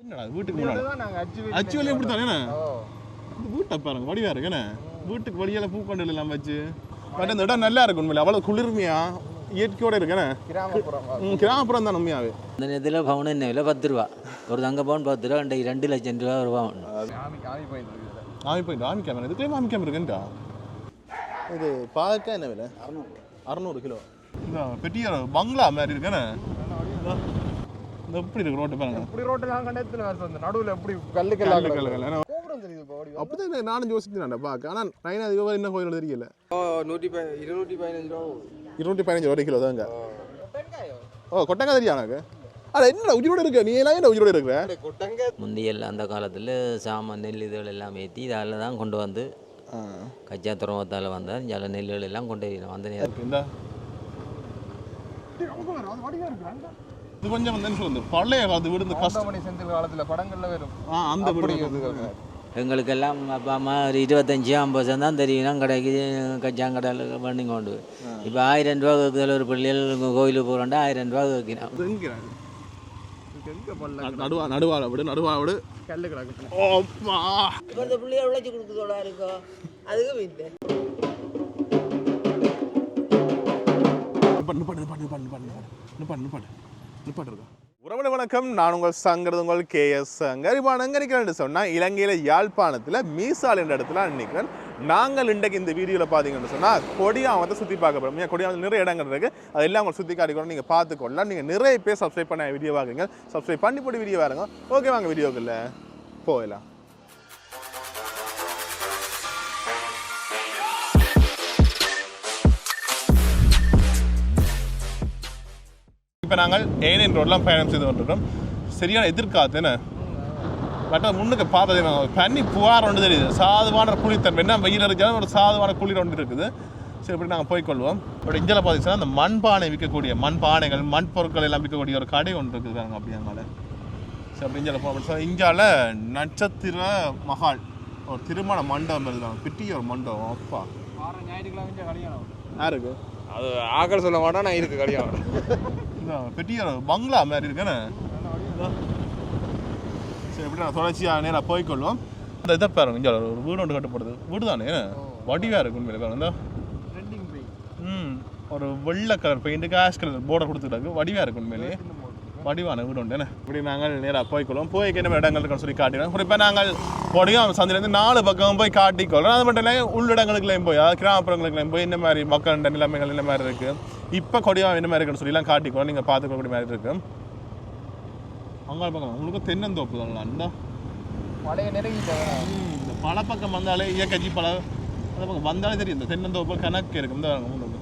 என்னடா வீட்டுக்கு முன்னாடி அச்சு வழியை எப்படி தானே வீட்டை பாருங்க வடிவா இருக்குண்ணே வீட்டுக்கு வழியால பூக்கொண்டு எல்லாம் வச்சு பட் அந்த இடம் நல்லா இருக்கும் உண்மையில அவ்வளோ குளிர்மையா இயற்கையோட இருக்குண்ணே கிராமப்புறம் தான் உண்மையாவே இந்த நேரத்தில் பவுன் என்ன விலை 10 ரூபா ஒரு தங்க பவுன் 10 ரூபா 2 லட்சம் ரூபா ஒரு பவுன் ஆமி போயிட்டு ஆமி கேமரா இதுக்குள்ளே ஆமி கேமரா இருக்குன்டா இது பார்க்க என்ன விலை 600 கிலோ பெரிய பங்களா மாதிரி இருக்குண்ணே இந்த எப்படி இருக்கு ரோட்டு பாருங்க இப்படி ரோட்டெல்லாம் கண்டத்துல வந்து நடுவில் எப்படி கல்லுக்கெல்லாம் அப்படிதான் நானும் யோசிக்கிறேன்டா பார்க்க ஆனால் நைனா அதுக்கு என்ன கோயில் தெரியல 215 ரூபா கிலோ தாங்க ஓ கொட்டங்காய் தெரியா எனக்கு அட என்னடா உயிரோடு இருக்க நீ எல்லாம் என்ன உயிரோடு இருக்கிற முந்தைய அந்த காலத்தில் சாமான் நெல் இதுகள் எல்லாம் ஏற்றி இதால் தான் கொண்டு வந்து கச்சா துறவத்தால் வந்தால் ஜல நெல்லுகள் எல்லாம் கொண்டு வரணும் அந்த நேரம் இது கொஞ்சம் வந்து சொல்லுது பழைய காலத்து வீடு இந்த கஷ்டமணி செந்தில் காலத்தில் படங்கள்ல வரும் அந்த வீடு எங்களுக்கெல்லாம் அப்பா அம்மா ஒரு 25-50 தான் தெரியும் கடைக்கு கச்சாங்கடையில் பண்ணி கொண்டு இப்போ 1000 ரூபா கேட்குதில் ஒரு பிள்ளைகள் கோயிலுக்கு போகிறோண்டா 1000 ரூபா கேட்கிறேன் நடுவாள விடு கல்லு கிடக்கு பிள்ளைய உழைச்சி கொடுக்குறதோட இருக்கோ அதுக்கு வீட்டு உறவுல வணக்கம். நான் உங்கள் சங்கர் உங்கள் KS சங்கர். இப்போ நான் எங்கே நிற்கிறேன்னு சொன்னால் இலங்கையில் யாழ்ப்பாணத்தில் மீசால் என்ற இடத்துல நிற்கிறேன். நாங்கள் இன்றைக்கு இந்த வீடியோவில் பார்த்தீங்கன்னு சொன்னால் கொடியாமத்தை சுற்றி பார்க்க போகிறோம். கொடியாமத்தில் நிறைய இடங்கள் இருக்குது, அதெல்லாம் உங்களை சுற்றி காட்டிக்கிறோம். நீங்கள் பார்த்துக்கொள்ளலாம். நீங்கள் நிறைய பேர் சப்ஸ்கிரைப் பண்ண வீடியோ வாங்குங்க, சப்ஸ்கிரைப் பண்ணி போட்டு வீடியோ வாருங்க. ஓகே வாங்க வீடியோக்குள்ள போகலாம். இப்போ நாங்கள் ஏனியன் ரோடெலாம் பயணம் செய்து கொண்டிருக்கோம். சரியான எதிர்காத்துன்னு பட் முன்னுக்கு பார்த்தது பனி புகார் ஒன்று தெரியுது, சாதுவான குளிர்த்தன்மை. என்ன வெயில் அடிச்சாலும் ஒரு சாதுவான குளிர் ஒன்று இருக்குது. சரி இப்படி நாங்கள் போய்க்கொள்வோம். பட் இங்கே பார்த்தீங்கன்னா அந்த மண்பானை விற்கக்கூடிய மண்பானைகள் மண் பொருட்கள் எல்லாம் விற்கக்கூடிய ஒரு கடை ஒன்று இருக்குதுங்க. அப்படி அங்கால சரி அப்படி இஞ்சால போகிறோம். இங்கால நட்சத்திர மகால் ஒரு திருமண மண்டபம் இருக்குதாங்க, பெரிய ஒரு மண்டபம். அப்பா யாருக்கு அது ஆக்கள் சொல்ல மாட்டா நான் இருக்கு கல்யாணம் பெரிய பங்களா மாதிரி இருக்குன்னு. சரி எப்படி நான் தொடர்ச்சியாக நேராக போய்க்கொள்வோம். இந்த இதை பாருங்க, இங்கே ஒரு வீடு ஒன்று கட்டப்படுது. வீடு தானே வடிவாக இருக்கு உண்மையில பாருங்க. ஒரு வெள்ளை கலர் பெயிண்ட்டு கேஷ் கலர் போர்டை கொடுத்துட்டாங்க, வடிவாக இருக்கு உண்மையிலே வடிவான வீடு உண்டு. இப்படி நாங்கள் நேராக போய்க்கொள்வோம். போய்க்கு என்ன இடங்கள் இருக்குன்னு சொல்லி காட்டிடுவோம். குறிப்பாக நாங்கள் கொடியும் சந்தையிலேருந்து 4 பக்கம் போய் காட்டிக்கொள்கிறோம். அது மட்டும் இல்லை உள்ளிடங்களுக்குலையும் போய் கிராமப்புறங்களுக்குலையும் போய் என்ன மாதிரி மக்கள் நிலைமைகள் என்ன மாதிரி இருக்குது, இப்போ கொடியாக என்ன மாதிரி இருக்குன்னு சொல்லலாம் காட்டிக்கொள்ளும். நீங்கள் பார்த்துக்கக்கூடிய மாதிரி இருக்கு. அங்கே பக்கம் உங்களுக்கு தென்னந்தோப்பு தான்டா பழைய நெருங்கிட்டாங்க. இந்த பல பக்கம் வந்தாலே இயக்கச்சி பல அந்த பக்கம் வந்தாலே தெரியும். இந்த தென்னந்தோப்பு கணக்கு இருக்கு. இந்த உங்களுக்கு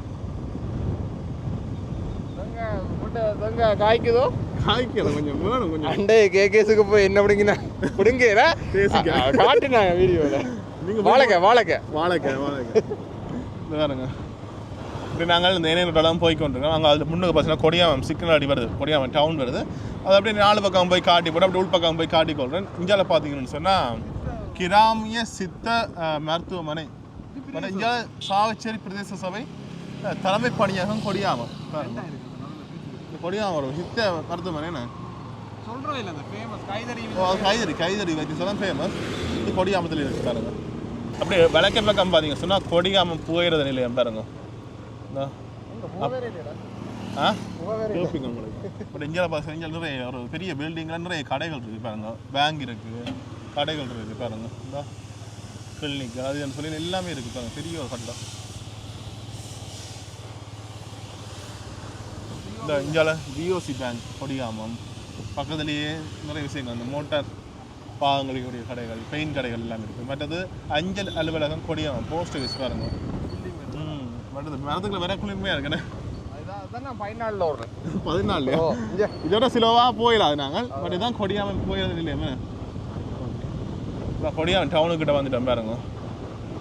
காய்க்குதோ காய்க்கணும் கொஞ்சம் வேணும் கொஞ்சம். அண்டே கேஸுக்கு போய் என்ன பிடிங்கினா பிடுங்கிற காட்டினாங்க வீடியோவில். நீங்கள் வாழைக்காய் வேறுங்க. இப்படி நாங்கள் இந்த ஏனையோடலாம் போய்க்கொண்டிருக்கோம். அங்கே அது முன்னுக்கு பார்த்தீங்கன்னா கொடியாமம் சிக்கன் அடி வருது, கொடியாமம் டவுன் வருது. அது அப்படியே 4 பக்கம் போய் காட்டி போட்டு அப்படி உள் பக்கம் போய் காட்டிக்கொள்கிறேன். இந்தியாவில் பார்த்தீங்கன்னு சொன்னால் கிராமிய சித்த மருத்துவமனை, இந்தியா சாவச்சேரி பிரதேச சபை தலைமை பணியகம் கொடியாமம். கொடியாமம் ஒரு சித்த மருத்துவமனை என்ன சொல்கிறோம் இல்லை அந்த ஃபேமஸ் கைதறி வைத்தியம் சொல்ல ஃபேமஸ். இது கொடியாமத்தில் இருக்கு பாருங்க. அப்படியே விளக்க பக்கம் பார்த்தீங்க சொன்னால் கொடியாமம் புகையிறது நிலையம் பாருங்க. பட் இந்தியாவில் பார்த்தீங்கன்னா நிறைய ஒரு பெரிய பில்டிங்கில் நிறைய கடைகள் இருக்குது பாருங்க. பேங்க் இருக்குது, கடைகள் இருக்குது பாருங்க. இந்த கிளினிக் அதுன்னு சொல்லி எல்லாமே இருக்குது பாருங்க. பெரிய ஒரு கட்டம். இந்த இந்தியாவில் BOC பேங்க் கொடியாமம் பக்கத்துலேயே நிறைய விஷயங்கள், அந்த மோட்டார் பாகங்களுடைய கடைகள், பெயிண்ட் கடைகள் எல்லாமே இருக்குது. மற்றது அஞ்சல் அலுவலகம் கொடியாமம் போஸ்ட் ஆஃபீஸ் பாருங்க. மற்றது மரத்துக்குள்ள வேற குளிர்மையாக இருக்குண்ணே. 14 இதோட சிலவாக போயிடலாம் நாங்கள். பட் இதுதான் கொடியாமம் போயிடுறது இல்லையாமே. கொடியாமம் டவுனுக்கிட்ட வந்துட்டோம் பாருங்க.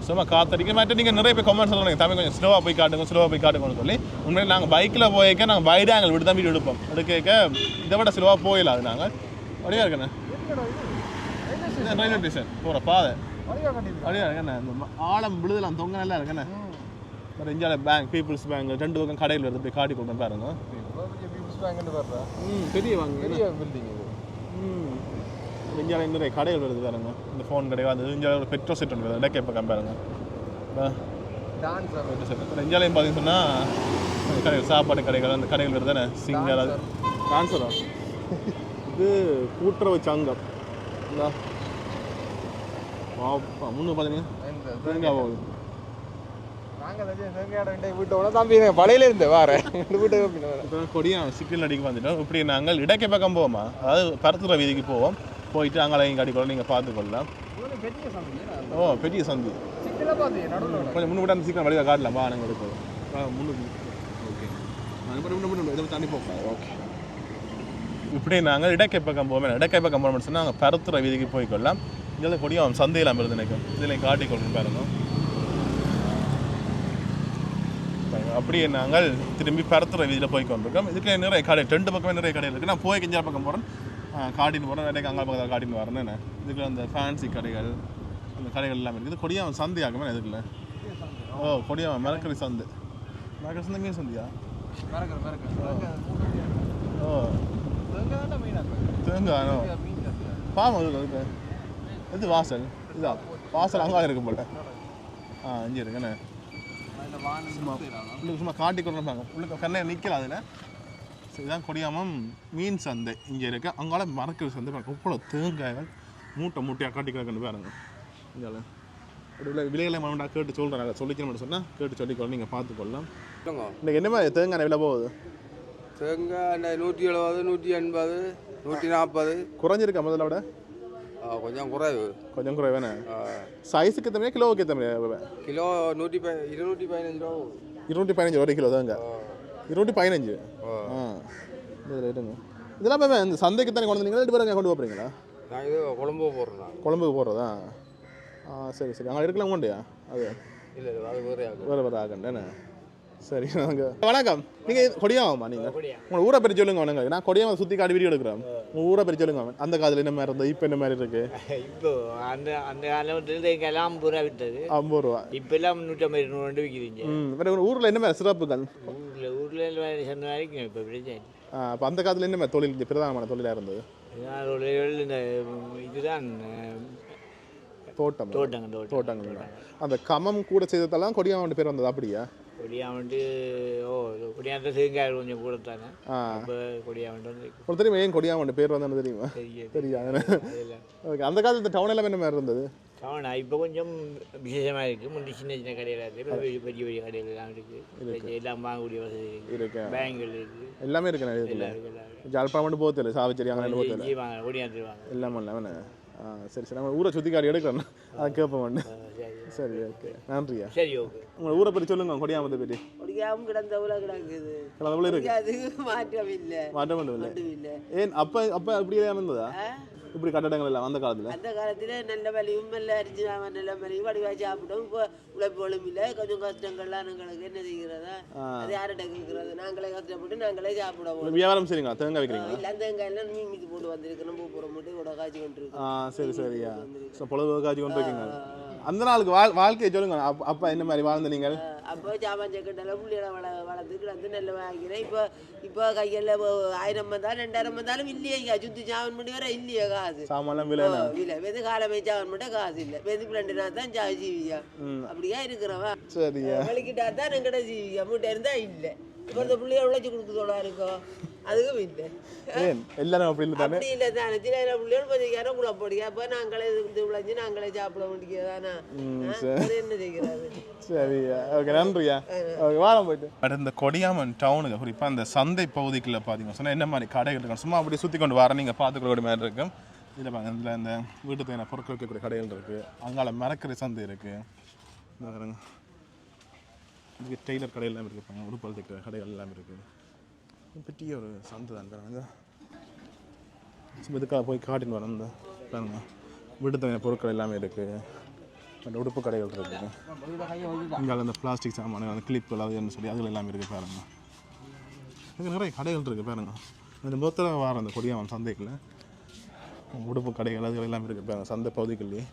சும்மா காத்தடிக்க மாட்டேன். நீங்கள் நிறைய பேர் கமெண்ட் சொல்லுவாங்க தமிழ் கொஞ்சம் ஸ்லோவாக போய் காட்டுங்கன்னு சொல்லி. உண்மையிலே நாங்கள் பைக்கில் போய்க்க நாங்கள் வைட் ஆங்கிள் விட்டு தான் வீடு எடுப்போம். எடுக்க இதை விட ஸ்லோவாக போயிடலாம். அது நாங்கள் வழியாக இருக்கண்ணே. ரயில்வே ஸ்டேஷன் போகிற பாதை வழியாக இருக்கண்ணே. இந்த ஆழம் விழுதலாம் தொங்க நல்லா இருக்கண்ணே. பட் இந்தியாவில் பேங்க் பீப்புள்ஸ் பேங்க் 2 பக்கம் கடையில் வருது, போய் காட்டி கொடுத்தேன் பாருங்க. பெரிய வாங்க பெரிய பில்டிங். இங்கே நிறைய கடைகள் வருது பாருங்க. இந்த ஃபோன் கடை வந்து இங்கே ஒரு பெட்ரோல் செட் ஒன்று வருது. இடக்கே பக்கம் பாருங்க. பெட்ரோல் செட் இந்தியாலையும் பார்த்தீங்கன்னா கடைகள் சாப்பாடு கடைகள் அந்த கடைகள் வருது தானே. சிங்கர் அது டான்ஸரா இது கூட்டுறவு சங்கம். முன்னு பார்த்தீங்க தேங்காய் போகுது. பழையில இருந்து வாரேன் கொடியும் சிக்கல் அடிக்க வந்துட்டோம். இப்படி நாங்கள் இடக்கை பக்கம் போவோமா, அதாவது பருத்துற வீதிக்கு போவோம். போயிட்டு அங்கே கடிக்கொள்ள நீங்கள் பார்த்துக்கொள்ளலாம். ஓ பெரிய சந்தி கொஞ்சம் முன்னு விட்டு சீக்கிரம் வழியாக காட்டலாம். வா நாங்கள் எடுப்போம் முன்னுக்கு. ஓகே இதை தண்ணி போக்கலாம். ஓகே இப்படி நாங்கள் இடக்கை பக்கம் போவோம். இடக்கை பக்கம் போகணும்னு சொன்னால் நாங்கள் பருத்துற வீதிக்கு போய்க்கொள்ளலாம். இங்கே கொடியும் சந்தையெல்லாம் வருது நினைக்கும். இதில் காட்டிக்கொள்ளணும் பாருங்க. அப்படியே நாங்கள் திரும்பி பருத்துற வீதியில் போய் கொண்டிருக்கோம். இதுக்கு நிறைய கடை 2 பக்கமே நிறைய கடைகள் இருக்குது. நான் போய் கிஞ்சா பக்கம் போகிறேன், காட்டின்னு போகிறேன், நிறைய அங்கே பக்கத்தில் காட்டின்னு வரேன். என்ன இதுக்கு அந்த ஃபேன்சி கடைகள் அந்த கடைகள் எல்லாமே இருக்குது. கொடியாமன் சந்தை ஆகுமே இதுக்குள்ள. ஓ கொடியாமன் மரக்கறி சந்தை. மரக்கறி சந்தை மீன் சந்தையா? ஓ தேங்காய் பாவம் அதுக்கு இது வாசல். இதா வாசல் அங்கே இருக்கும் போல. இங்கே இருக்குண்ணே. சும்மா காட்டி கொடுப்பாங்க உள்ளுக்கு கண்ணை நிற்கல. அதில் சரி இதுதான் கொடியாமம் மீன் சந்தை இங்கே இருக்குது. அங்கால மரக்கறி சந்தை பாருங்க. இவ்வளோ தேங்காய்கள் மூட்டையாக காட்டி கிடக்குன்னு பாருங்க. இங்கே அப்படி விலைகளை மனண்டா கேட்டு சொல்கிறேன். சொல்லிக்கணும்னு சொன்னால் கேட்டு சொல்லிக்கொள்ள நீங்கள் பார்த்துக்கொள்ளலாம். இன்னைக்கு என்ன மாதிரி தேங்காய் விலை போகுது? தேங்காய் 170, 180, 140 குறைஞ்சிருக்கா முதல்ல விட? கொஞ்சம் குறைவு. கொஞ்சம் குறைவானே. சைஸுக்கு தம்பியா கிலோவுக்கு தம்பியா? கிலோ 215 ரூபா. 215 ஒரு கிலோ தாங்க. 215. இதில் எடுங்க. இதெல்லாம் மேம் இந்த சந்தைக்கு தானே கொண்டு வந்தீங்களா? 2 பேரும் கொண்டு போகிறீங்களா? நான் இது குழம்பு போடுறேன். குழம்புக்கு போடுறதா? சரி சரி. அங்கே எடுக்கலாம் கொண்டியா? அது இல்லை அது வேறு ஆகண்டேண்ணே. சரி நாங்கள் வணக்கம். நீங்கள் கொடியாகுமா? நீங்கள் உங்களை ஊரை பெரிய சொல்லுங்க. வணங்க. நான் கொடியாவை சுற்றி காட்டி வீடியோ எடுக்கிறேன். உங்கள் ஊரை பெரிய சொல்லுங்க. அந்த காலத்தில் என்ன மாதிரி இருந்தது, இப்போ என்ன மாதிரி இருக்கு? இப்போ அந்த காலத்தில் எங்கெல்லாம் 50 ரூபா விட்டது. 50 ரூபா. இப்போ எல்லாம் 150, 200 விற்கிறீங்க. வேறு ஊரில் என்ன மாதிரி சிறப்புகள்? ஊரில் சொன்ன வரைக்கும் இப்போ பிரச்சனை. அப்போ அந்த காலத்தில் என்ன மாதிரி தொழில் பிரதானமான தொழிலாக இருந்தது? இந்த இதுதான் தோட்டங்கள். அந்த கமம் கூட செய்ததெல்லாம் கொடியாவன் பேர் வந்தது. அப்படியா? கொடியாவன்ட்டு கொடியாந்த தேங்காய் கொஞ்சம் கூட தானே. ஒரு தெரியுமா ஏன் கொடியாவன் பேர் வந்தது தெரியுமா? தெரியாது. ஓகே. அந்த காலத்தில் டவுன் எல்லாம் என்ன மாதிரி இருந்தது? டவுனா இப்போ கொஞ்சம் விசேஷமாக இருக்குது. முன்னாடி சின்ன சின்ன கடையில் இருக்குது, பெரிய பெரிய கடையில் எல்லாம் இருக்குது. எல்லாம் வாங்கக்கூடிய வசதி இருக்குது. பேங்குகள் இருக்குது, எல்லாமே இருக்குது. ஜாழ்ப்பாணம் மட்டும் போகல, சாவச்சேரி அங்கே போகல, கொடியாந்து வாங்க எல்லாமே இல்லை. சரி சரி. நம்ம ஊரை சுற்றி காடி எடுக்கிறோம். அதை கேட்போம். சரி ஓகே நன்றியா. சரி ஓகே. உங்களை ஊரை பற்றி சொல்லுங்க. கொடியாமத்தை பற்றி. கொடியாம கிடந்தவள கிடக்குது. கிடந்தவள இருக்கு. அது மாற்றம் இல்லை. ஏன் அப்போ அப்படியே இருந்ததா இப்படி கட்டடங்கள் எல்லாம் அந்த காலத்தில்? அந்த காலத்தில் நல்ல வலியும் நல்ல அரிஞ்சு நல்ல வலியும் வடிவாக சாப்பிட்டோம். இப்போ உழைப்புகளும் இல்லை, கொஞ்சம் கஷ்டங்கள்லாம் நாங்களுக்கு என்ன செய்கிறதா? அது யார்கிட்ட கேட்குறது? நாங்களே கஷ்டப்பட்டு நாங்களே சாப்பிடுவோம். வியாபாரம் சரிங்களா? தேங்காய் வைக்கிறீங்களா? இல்லை தேங்காய் எல்லாம் மீதி போட்டு வந்திருக்கணும். பூப்புறம் மட்டும் கூட காய்ச்சி கொண்டு இருக்கோம். சரி சரியா. பொழுது காய்ச்சி கொண்டு இருக்கீங்க. அந்த நாளுக்கு வாழ்க்கையை சொல்லுங்க. அப்பா என்ன மாதிரி வாழ்ந்த நீங்கள்? அப்போ சாமான் செக்கண்டெல்லாம் புள்ளிகளை வளர்த்து கிடந்து நல்ல வாங்கிறேன். இப்போ கையில் 1000 வந்தாலும் 2000 வந்தாலும் இல்லையா? சுற்றி சாமான் பண்ணி வர இல்லையா காசு? சாமான் விலை வெது காலமே சாமான் மட்டும் காசு இல்லை. வெது 2 நாள் தான் ஜீவியா. அப்படியா இருக்கிறவா? சரியா. வலிக்கிட்டா தான் எங்கிட்ட ஜீவியா. மூட்டை இருந்தா இல்லை. இப்போ இந்த பிள்ளைய உழைச்சி கொடுக்குறதோட இருக்கோம். அதுவும் இல்லை. எல்லாரும் அப்படி இல்லை தானே? அப்படி இல்லை தானே. சில பிள்ளைகள் கொஞ்சம் குழப்படியா. அப்போ நாங்களே உழைச்சி நாங்களே சாப்பிட வேண்டியதானா? என்ன செய்கிறாரு? சரியா. ஓகே நன்றியா. ஓகே வாரம் போயிட்டு. பட் இந்த கொடியாமன் டவுனுக்கு குறிப்பாக அந்த சந்தை பகுதிக்குள்ள பார்த்தீங்கன்னா சொன்னால் என்ன மாதிரி கடைகள் இருக்கும். சும்மா அப்படியே சுற்றி கொண்டு வர நீங்கள் பார்த்துக்கூடிய மாதிரி இருக்கும். இதில் பாருங்க, இதில் இந்த வீட்டு தேவையான பொருட்கள் வைக்கக்கூடிய கடைகள் இருக்குது. அங்கால மரக்கறி சந்தை இருக்குது. இந்த பாருங்க இதுக்கு டெய்லர் கடையெல்லாம் இருக்குது. உடுப்பல் தைக்கிற கடைகள் எல்லாம் இருக்குது. பெரிய ஒரு சந்தை தான் பாருங்க. சும்மா இதுக்காக போய் காட்டின்னு வரேன். இந்த பாருங்க வீட்டு தேவையான பொருட்கள் எல்லாமே இருக்குது. அந்த உடுப்பு கடைகள் இருக்குது. இங்கே அந்த பிளாஸ்டிக் சாமான அந்த கிளிப்புகள் அதுன்னு சொல்லி அதில் எல்லாமே இருக்குது பாருங்கள். இங்கே நிறைய கடைகள் இருக்குது பாருங்கள். இந்த மொத்தத்தில் வர அந்த கொடியாமன் சந்தைக்குள்ள உடுப்பு கடைகள் அது எல்லாமே இருக்குது பாருங்கள். சந்தை பகுதிக்குள்ளேயே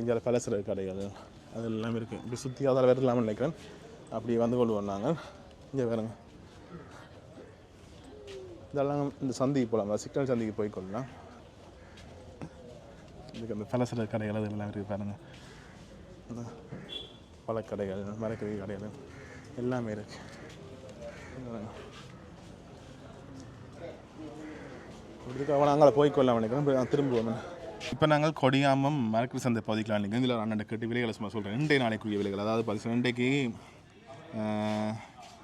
இங்கே பலசர கடைகள் அது எல்லாமே இருக்குது. இப்படி சுற்றி அதில் வேறு இல்லாமல் நினைக்கிறேன். அப்படி வந்து கொள்வோம் நாங்கள். இங்கே பாருங்க இதெல்லாம் இந்த சந்தைக்கு போகலாம். சிக்கன் சந்தைக்கு போய் கொள்ளலாம். இதுக்கு அந்த பலசர கடைகள் அது எல்லாம் இருக்குது பாருங்கள். அதான் பழக்கடைகள், மரக்கறி கடைகள் எல்லாமே இருக்குது. இதுக்கு நாங்கள் போய்க்கொள்ளலாம் நினைக்கிறோம், திரும்புவோம். இப்போ நாங்கள் கொடியாமம் மரக்கறி சந்தை பகுதிக்கலாம் நிற்கிறோம். இதில் அண்ணன் கட்டி விலைகளை சும்மா சொல்கிறேன். இன்றைய நாளைக்குரிய விலைகள், அதாவது பார்த்தீங்கன்னா இன்றைக்கு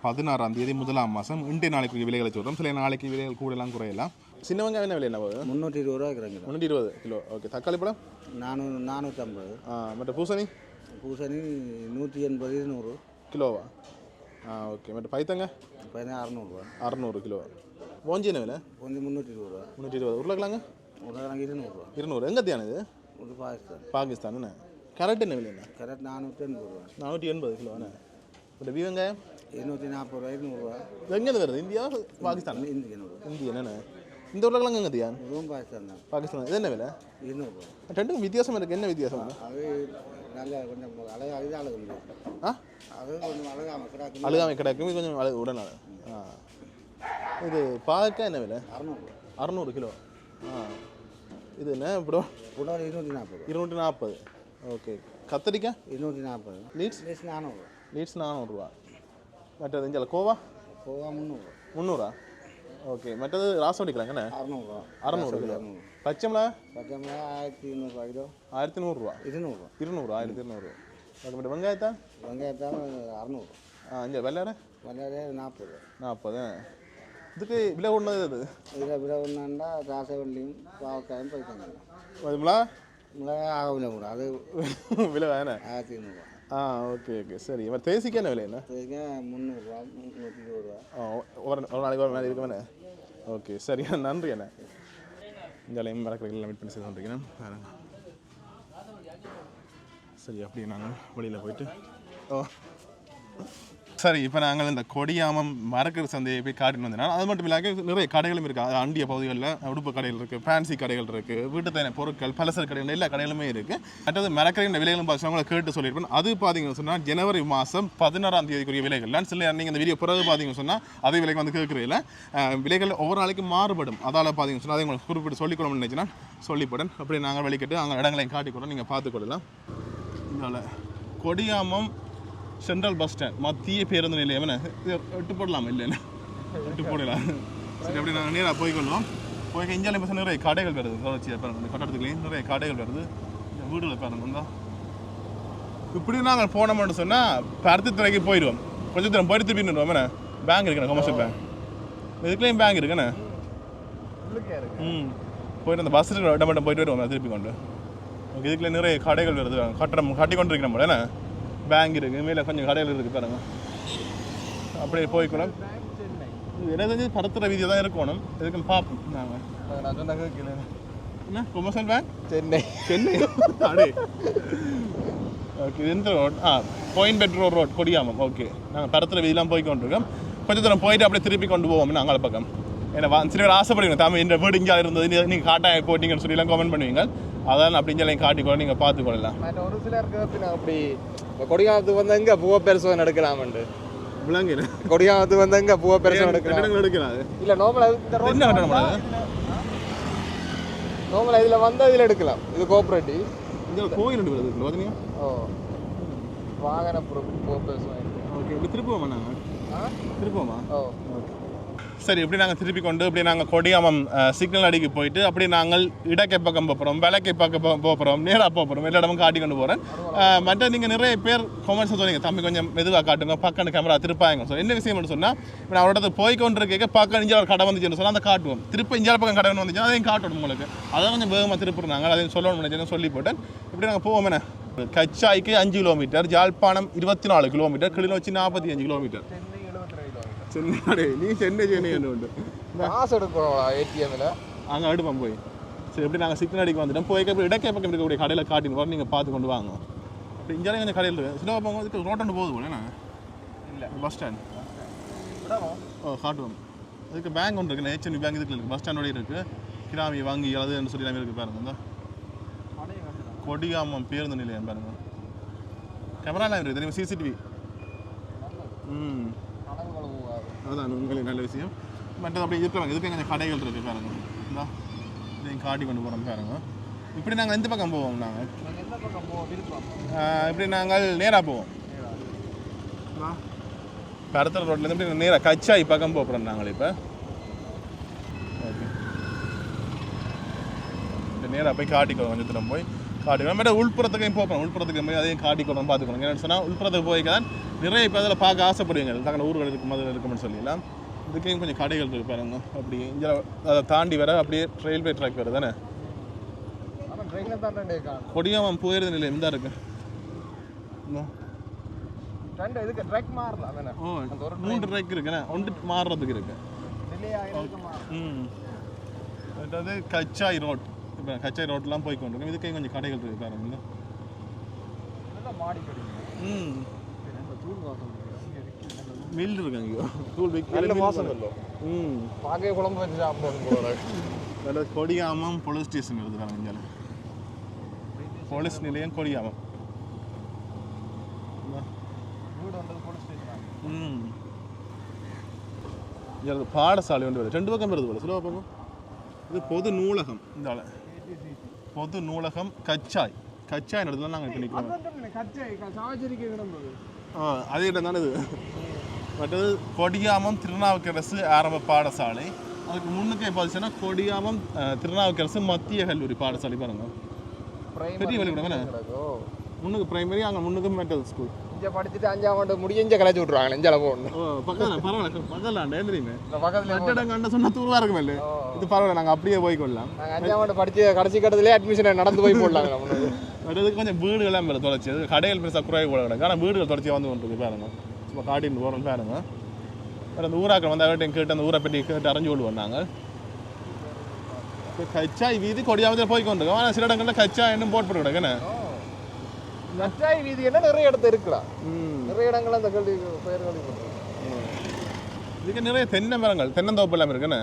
16ஆம் தேதி 1ஆம் மாதம் இன்றைய நாளைக்குரிய விலைகளை சொல்கிறோம். சில நாளைக்கு விலைகள் கூடலாம் குறையலாம். சின்ன வெங்காயம் என்ன விலை என்ன போகுது? 320 ரூபா இருக்கிறாங்க. 320 கிலோ. ஓகே. தக்காளி பழம் 450. மற்ற பூசணி 180 200 கிலோவா? ஓகே. மற்ற பைத்தங்க 600 ரூபா. 600 கிலோ. போஞ்சி என்ன விலை? கொஞ்சம் 320 ரூபா. 320. உருளைக்கிழங்கு 200 ரூபா. 200. எங்கே தியானம் இது? ஒரு பாகிஸ்தான். பாகிஸ்தான் என்ன? கரெக்ட் என்ன விலை? என்ன கரெக்ட் 480 ரூபா. 480 கிலோ என்ன? மற்ற வெங்காயம் 240 ரூபா. 200 ரூபா. எங்கேருந்து வருது? இந்தியா பாகிஸ்தான்? இந்தியா என்ன? இந்த உருளைக்கிழங்கு எங்கே தியான்? இதுவும் பாகிஸ்தான் தான். பாகிஸ்தான். இது என்ன விலை? 200 ரூபா. ரெண்டுக்கும் வித்தியாசம் இருக்குது. என்ன வித்தியாசம்? அது நல்ல கொஞ்சம் அழகாக இது அழகு முடியும். அது கொஞ்சம் அழகாமல் கிடக்கு. அழுகாமை கிடக்கும். இது கொஞ்சம் அழகு உடனே. இது பாகக்காய் என்ன விலை? 600 ரூபா. 600 கிலோ. இது என்ன இப்போ? 240 240. ஓகே. கத்திரிக்காய் 240. லீட்ஸ் 400 ரூபா. லீட்ஸ் 400 ரூபா. மற்றது இங்கே கோவா 300 ரூபா. 300. ஓகே. மற்றது ராசோடிக்கலாங்கண்ணே 600 ரூபா. 600 கிலோ. பச்சை மிளகா 1200 ரூபா கிலோ. 1100 ரூபா. 200 ரூபா. 1200. ஓகே. மற்ற வெங்காயத்தான் வெங்காயத்தான் 600. இங்கே வெள்ளார வெள்ளாரே 40 ரூபா. 40. இதுக்கு விலை ஒன்றது இது? இதில் விலை ஒன்றாண்டா ராசவள்ளியும் பாவக்காயும் போய்க்காங்க. அது மிளகா மிளகா ஆகவில்லை கூட அது விலை வேணே 1500 ரூபா. Okay okay. சரி. இப்போ தேசிக்கு என்ன விலை? என்ன? 300 ரூபா. 320 ரூபா. ஒரு நாளைக்கு ஒரு நாள் இருக்குமே. ஓகே. சரி. நன்றி அண்ணே. இந்த லைம் மறக்கிறீங்களா? மீட் பண்ணி செய்து கொண்டிருக்கிறேன். சரி. அப்படியே நாங்கள் வெளியில் போயிட்டு சரி. இப்போ நாங்கள் இந்த கொடியாமம் மரக்கறி சந்தையை போய் காட்டின்னு வந்தோம்னா அது மட்டும் இல்லாமல் நிறைய கடைகளும் இருக்குது. அண்டிய பகுதிகளில் உடுப்பு கடைகள் இருக்குது, ஃபேன்சி கடைகள் இருக்குது, வீட்டு தேவை பொருட்கள், பலசர கடைகள், எல்லா கடைகளுமே இருக்குது. மற்றது மரக்கறியின் விலைகளும் பார்த்தவங்களை கேட்டு சொல்லியிருப்பேன். அது பார்த்தீங்கன்னு சொன்னால் ஜனவரி மாதம் 16ஆம் தேதிக்குரிய விலைகள்லாம் சில நீங்கள் இந்த வீடியோ பிறகு பார்த்தீங்கன்னு சொன்னால் அதே விலைக்கு வந்து கேட்குறதில்ல. விலைகள் ஒவ்வொரு நாளைக்கு மாறுபடும். அதால் பார்த்தீங்கன்னு சொன்னால் அதை உங்களுக்கு குறிப்பிட்டு சொல்லிக்கொள்ளணும்னு நினச்சினா சொல்லிப்படன் அப்படியே நாங்கள் வெளிக்கிட்டு அங்கே இடங்களையும் காட்டிக்கொள்ள நீங்கள் பார்த்துக்கொள்ளலாம். இதனால் கொடியாமம் சென்ட்ரல் பஸ் ஸ்டாண்ட் மத்திய பேருந்து நிலையம் எட்டு போடலாமா? இல்லைண்ணே எட்டு போடலாம். சரி. அப்படி நாங்கள் நேராக போய்க்கொள்வோம். போய் இந்தியாவில் இப்போ நிறைய கடைகள் வருது. தொடர்ச்சியாக பாருங்கள் கட்டடத்துலேயும் நிறைய கடைகள் வருது. இந்த வீடுகளை பாருங்க. இப்படி நாங்கள் போனோம்னு சொன்னால் பருத்தித்துறைக்கு போயிடுவோம். கொஞ்சம் தூரம் போயிட்டு திருப்பி நின்றுவோம். பேங்க் இருக்குண்ணே, கமர்ஷியல் பேங்க். இதுக்குள்ளேயும் பேங்க் இருக்குண்ணே. போயிட்டு அந்த பஸ்ஸில் இடம் மட்டும் போயிட்டு வருவோம் திருப்பி கொண்டு. இதுக்குள்ளே நிறைய கடைகள் வருது. கட்டடம் கட்டி கொண்டு இருக்கிற மாதிரி என்ன பேங்க் இருக்குது. மேலே கொஞ்சம் கடைகள் இருக்குது பாருங்க. அப்படியே போய்க்கணும். என்ன தெரிஞ்சு பருத்துற வீதியை தான் இருக்கணும். இதுக்கு பார்ப்போம் நாங்கள். என்ன கொமர்ஷியல் பேங்க் சென்னை அடே. ஓகே. இது எந்த road? Point Pedro road Kodikamam. Okay. நாங்கள் பருத்துற வீதியெலாம் போய் கொண்டிருக்கோம். கொஞ்சம் தூரம் போயிட்டு அப்படியே திருப்பி கொண்டு போவோம் நாங்கள் பக்கம். ஏன்னா சில பேர் ஆசைப்படுவீங்க தமிழ் இந்த வீடு இங்கே இருந்தது நீங்கள் காட்டாக போட்டிங்கன்னு சொல்லிலாம் கமெண்ட் பண்ணுவீங்க. அதான் அப்படி இங்கே காட்டிக்கொள்ள நீங்கள் பார்த்துக்கொள்ளலாம். ஒரு சிலருக்கு அப்படி கொடியாமத்துக்கு வந்து எங்கே பூவை பெருசு எடுக்கலாம்ண்டு விளங்குது. கொடியாமத்துக்கு வந்து எங்கே பூவை பெருசு எடுக்கலாம் எடுக்கிறாது. இல்லை நோமலாக என்ன கட்டணம் நோமலாக இதில் வந்து இதில் எடுக்கலாம். இது கோஆப்ரேட்டிவ். இதில் கோயில் ரெண்டு பேர் இருக்குல்ல. வாகன பூவை பெருசு வாங்கிட்டு. ஓகே. இப்படி திருப்புவோமா நாங்கள்? திருப்புவோமா? ஓகே. சரி. இப்படி நாங்கள் திருப்பி கொண்டு இப்படி நாங்கள் கொடியாமம் சிக்னல் அடிக்கு போயிட்டு அப்படி நாங்கள் இடக்கை பக்கம் போகிறோம், விளக்கை பக்கம் போகிறோம், நேராக போகிறோம். எல்லா இடமும் காட்டி கொண்டு போகிறேன். மற்ற நீங்கள் நிறைய பேர் கமெண்ட்ஸ் சொன்னீங்க, தம்பி கொஞ்சம் மெதுவாக காட்டுங்க, பக்கம் கேமரா திருப்பாங்க. ஸோ என்ன விஷயம்னு சொன்னால் இப்போ நான் அவரோட போய்கொண்டு இருக்க பக்கம் இஞ்சால் ஒரு கடை வந்துச்சுன்னு சொன்னால் அந்த காட்டுவோம். திருப்பி இஞ்சால் பக்கம் கடை வந்துச்சுன்னா அதையும் காட்டணும் உங்களுக்கு. அதை கொஞ்சம் வேகமாக திருப்புறாங்க. அதையும் சொல்லணும்னு நினைச்சேன், சொல்லி போட்டேன். இப்படி நாங்கள் போவோம். என்ன கச்சாய்க்கு 5 கிலோமீட்டர், ஜாழ்ப்பாணம் 24 கிலோமீட்டர், கிளிநொச்சி 45 கிலோமீட்டர். சென்னை நீ சென்னை உண்டு காசு எடுக்கணும் ஏடிஎம்மில் அங்கே எடுப்போம் போய். சரி. எப்படி நாங்கள் சிக்னல் அடிக்க வந்துட்டோம். போய் இடக்கை பக்கம் இருக்கக்கூடிய கடையில் காட்டின்னு வர நீங்கள் பார்த்து கொண்டு வாங்க. அப்படி இங்கே கொஞ்சம் கடையில் இருக்குது. சில போங்க இதுக்கு ரோட்டோண்டு போகுது போல. என்ன இல்லை பஸ் ஸ்டாண்ட் காட்டுவோம். அதுக்கு பேங்க் ஒன்று இருக்குது. HNB பேங்க் இதுக்கு இருக்குது. பஸ் ஸ்டாண்டோடய இருக்குது. கிராமி வங்கி அதுன்னு சொல்லி எல்லாமே இருக்குது பாருங்க. இந்த கொடியாமம் பேருந்து நிலையம் பாருங்க. கேமராலாம் இருக்குது தெரியுமா? CCTV. அதான் உங்களுக்கு நல்ல விஷயம். மற்றது அப்படி இருக்கிறாங்க. இதுக்கு கொஞ்சம் கடைகள் இருக்குது பாருங்க. இதான் இதையும் காட்டி கொண்டு போகிறோம் பாருங்க. இப்படி நாங்கள் எந்த பக்கம் போவோம் நாங்கள் இப்படி நாங்கள் நேராக போவோம் கடத்தல் ரோட்லேருந்து இப்படி நேராக கச்சாய் பக்கம் போகிறோம் நாங்கள் இப்போ ஓகே இப்போ நேராக போய் காட்டிக்கோம் கொஞ்சம் தூரம் போய் காட்டிக்கணும் மேடம் உள்புறத்துக்கையும் போகிறோம் உள்புறத்துக்கு போய் அதையும் காட்டிக்கணும் பார்த்துக்கணும் என்னென்னு சொன்னால் உள்புறத்துக்கு போய்க்காதான் நிறைய இப்போ அதில் பார்க்க ஆசைப்படுவீங்க தக்கன ஊர்கள் இருக்கும் அதில் இருக்குமென்னு சொல்லிடலாம் இதுக்கையும் கொஞ்சம் கடைகள் இருக்கு பாருங்க அப்படி இங்கே அதை தாண்டி வர அப்படியே ரயில்வே ட்ராக் வருது தானே கொடியாமம் போயிருந்த நிலை எந்த இருக்கு ஓ 3 ட்ராக் இருக்குண்ணே ஒன்று மாறுறதுக்கு இருக்கு அதாவது கச்சாய் ரோட் இப்போ கச்சாய் ரோட்லாம் போய் கொண்டிருக்கோம் இதுக்கையும் கொஞ்சம் கடைகள் இருக்கு பாருங்க மில் இருக்கு அங்கேயோ தூள் வைக்க மாசம் இல்லை பாக்கே குழம்பு வச்சு சாப்பிடுவோம் கொடியாமம் போலீஸ் ஸ்டேஷன் இருக்குது இங்கே போலீஸ் நிலையம் கொடியாமம் பாடசாலை ஒன்று வருது 2 பக்கம் வருது போல சில பக்கம் இது பொது நூலகம் இந்த பொது நூலகம் கச்சாய் இடத்துல நாங்கள் இப்போ நிற்கிறோம் அதே இடம் தானே இது மற்றது கொடியாமம் திருநாவுக்கரசு ஆரம்ப பாடசாலை அதுக்கு முன்னுக்கே பார்த்துச்சுன்னா கொடியாமம் திருநாவுக்கரசு மத்திய கல்லூரி பாடசாலை பாருங்க பெரிய வழி கூட முன்னுக்கு பிரைமரி அங்கே முன்னுக்கு மெட்டல் ஸ்கூல் இங்கே படிச்சுட்டு 5ஆம் ஆண்டு முடிஞ்ச கலைச்சி விட்ருவாங்க நெஞ்சால போகணும் பக்கத்தில் பரவாயில்ல பக்கத்தில் தெரியுமே பக்கத்தில் கண்ட சொன்னால் தூர்வாக இருக்குமே இல்லை இது பரவாயில்ல நாங்கள் அப்படியே போய் கொள்ளலாம் நாங்கள் 5ஆம் ஆண்டு படித்து கடைசி கட்டத்திலே அட்மிஷன் நடந்து போய் போடலாங்க அதுக்கு கொஞ்சம் வீடுகள்லாம் மேலே தொலைச்சி அது கடைகள் பெருசாக குறைய கூட கிடக்கு ஆனால் வீடுகள் தொலைச்சி வந்து கொண்டு பாருங்க சும்மா காட்டின்னு போகிறோம் பாருங்க வேறு அந்த ஊராக்கள் வந்து அவர்கிட்ட கேட்டு அந்த ஊரை பற்றி கேட்டு அறிஞ்சு கொள்வோம் நாங்கள் இப்போ கச்சாய் வீதி கொடியாமத்தில் போய் கொண்டிருக்கோம் ஆனால் சில இடங்களில் கச்சாய் இன்னும் போட்டு கிடக்குன்னு கச்சாய் வீதி என்ன நிறைய இடத்துல இருக்கலாம் நிறைய இடங்கள் அந்த கல்வி பெயர் இதுக்கு நிறைய தென்னை மரங்கள் தென்னந்தோப்பு எல்லாம் இருக்குன்னு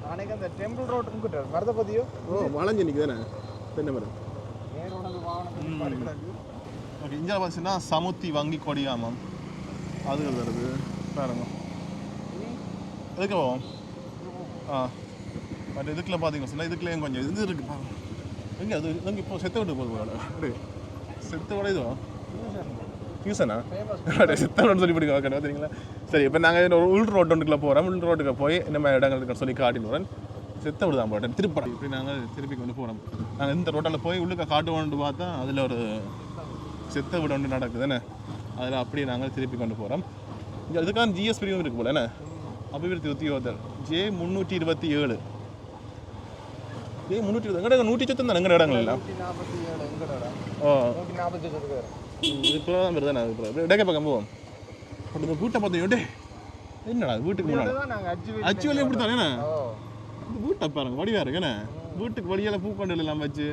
நாளைக்கு அந்த டெம்பிள் ரோட்டு மரத்தை பற்றியோ வளைஞ்சு நிற்குதுண்ணே தென்னை மரம் ஓகே இங்கே பார்த்தீங்கன்னா சமுத்தி வங்கி கொடியாமம் அதுகள் வருது பாருங்க எதுக்கு போவோம் பட் இதுக்குள்ள பார்த்தீங்கன்னா சொன்னால் இதுக்குள்ளேயும் கொஞ்சம் இது இருக்குது பாருங்க எங்கே அது இங்கே இப்போ செத்த விட்டு போகுது போல செத்த விட இதுவா டியூஷனா செத்த விட சொல்லி பிடிக்க ஓகே தெரியுங்களா சரி இப்போ நாங்கள் ஒரு உள் ரோட்டு ஒன்றுக்குள்ளே போகிறோம் உள் ரோட்டுக்கு போய் இந்த மாதிரி இடங்களுக்கு சொல்லி காட்டினோம் செத்த விடு தான் போட்டேன் திருப்படம் இப்படி நாங்கள் திருப்பி கொண்டு போகிறோம் நாங்கள் இந்த ரோட்டில் போய் உள்ளுக்க காட்டுவோன்னு பார்த்தா அதில் ஒரு செத்த விட ஒன்று நடக்குதுன்னு அதில் அப்படியே நாங்கள் திருப்பி கொண்டு போகிறோம் இங்கே அதுக்கான ஜிஎஸ் பிரிவும் இருக்குது போல என்ன அபிவிருத்தி உத்தியோகத்தர் J 327 எங்கட 120 தான் எங்கட இடங்கள் இல்லை இப்போ தான் வருது நான் இடக்க பக்கம் போவோம் இந்த வீட்டை பார்த்தோம் என்னடா வீட்டுக்கு முன்னாடி அச்சு வழியும் இப்படி தானே வீட்டை பாருங்க வடிவாக இருக்குண்ணே வீட்டுக்கு வழியால் பூக்கொண்டு எல்லாம் வச்சு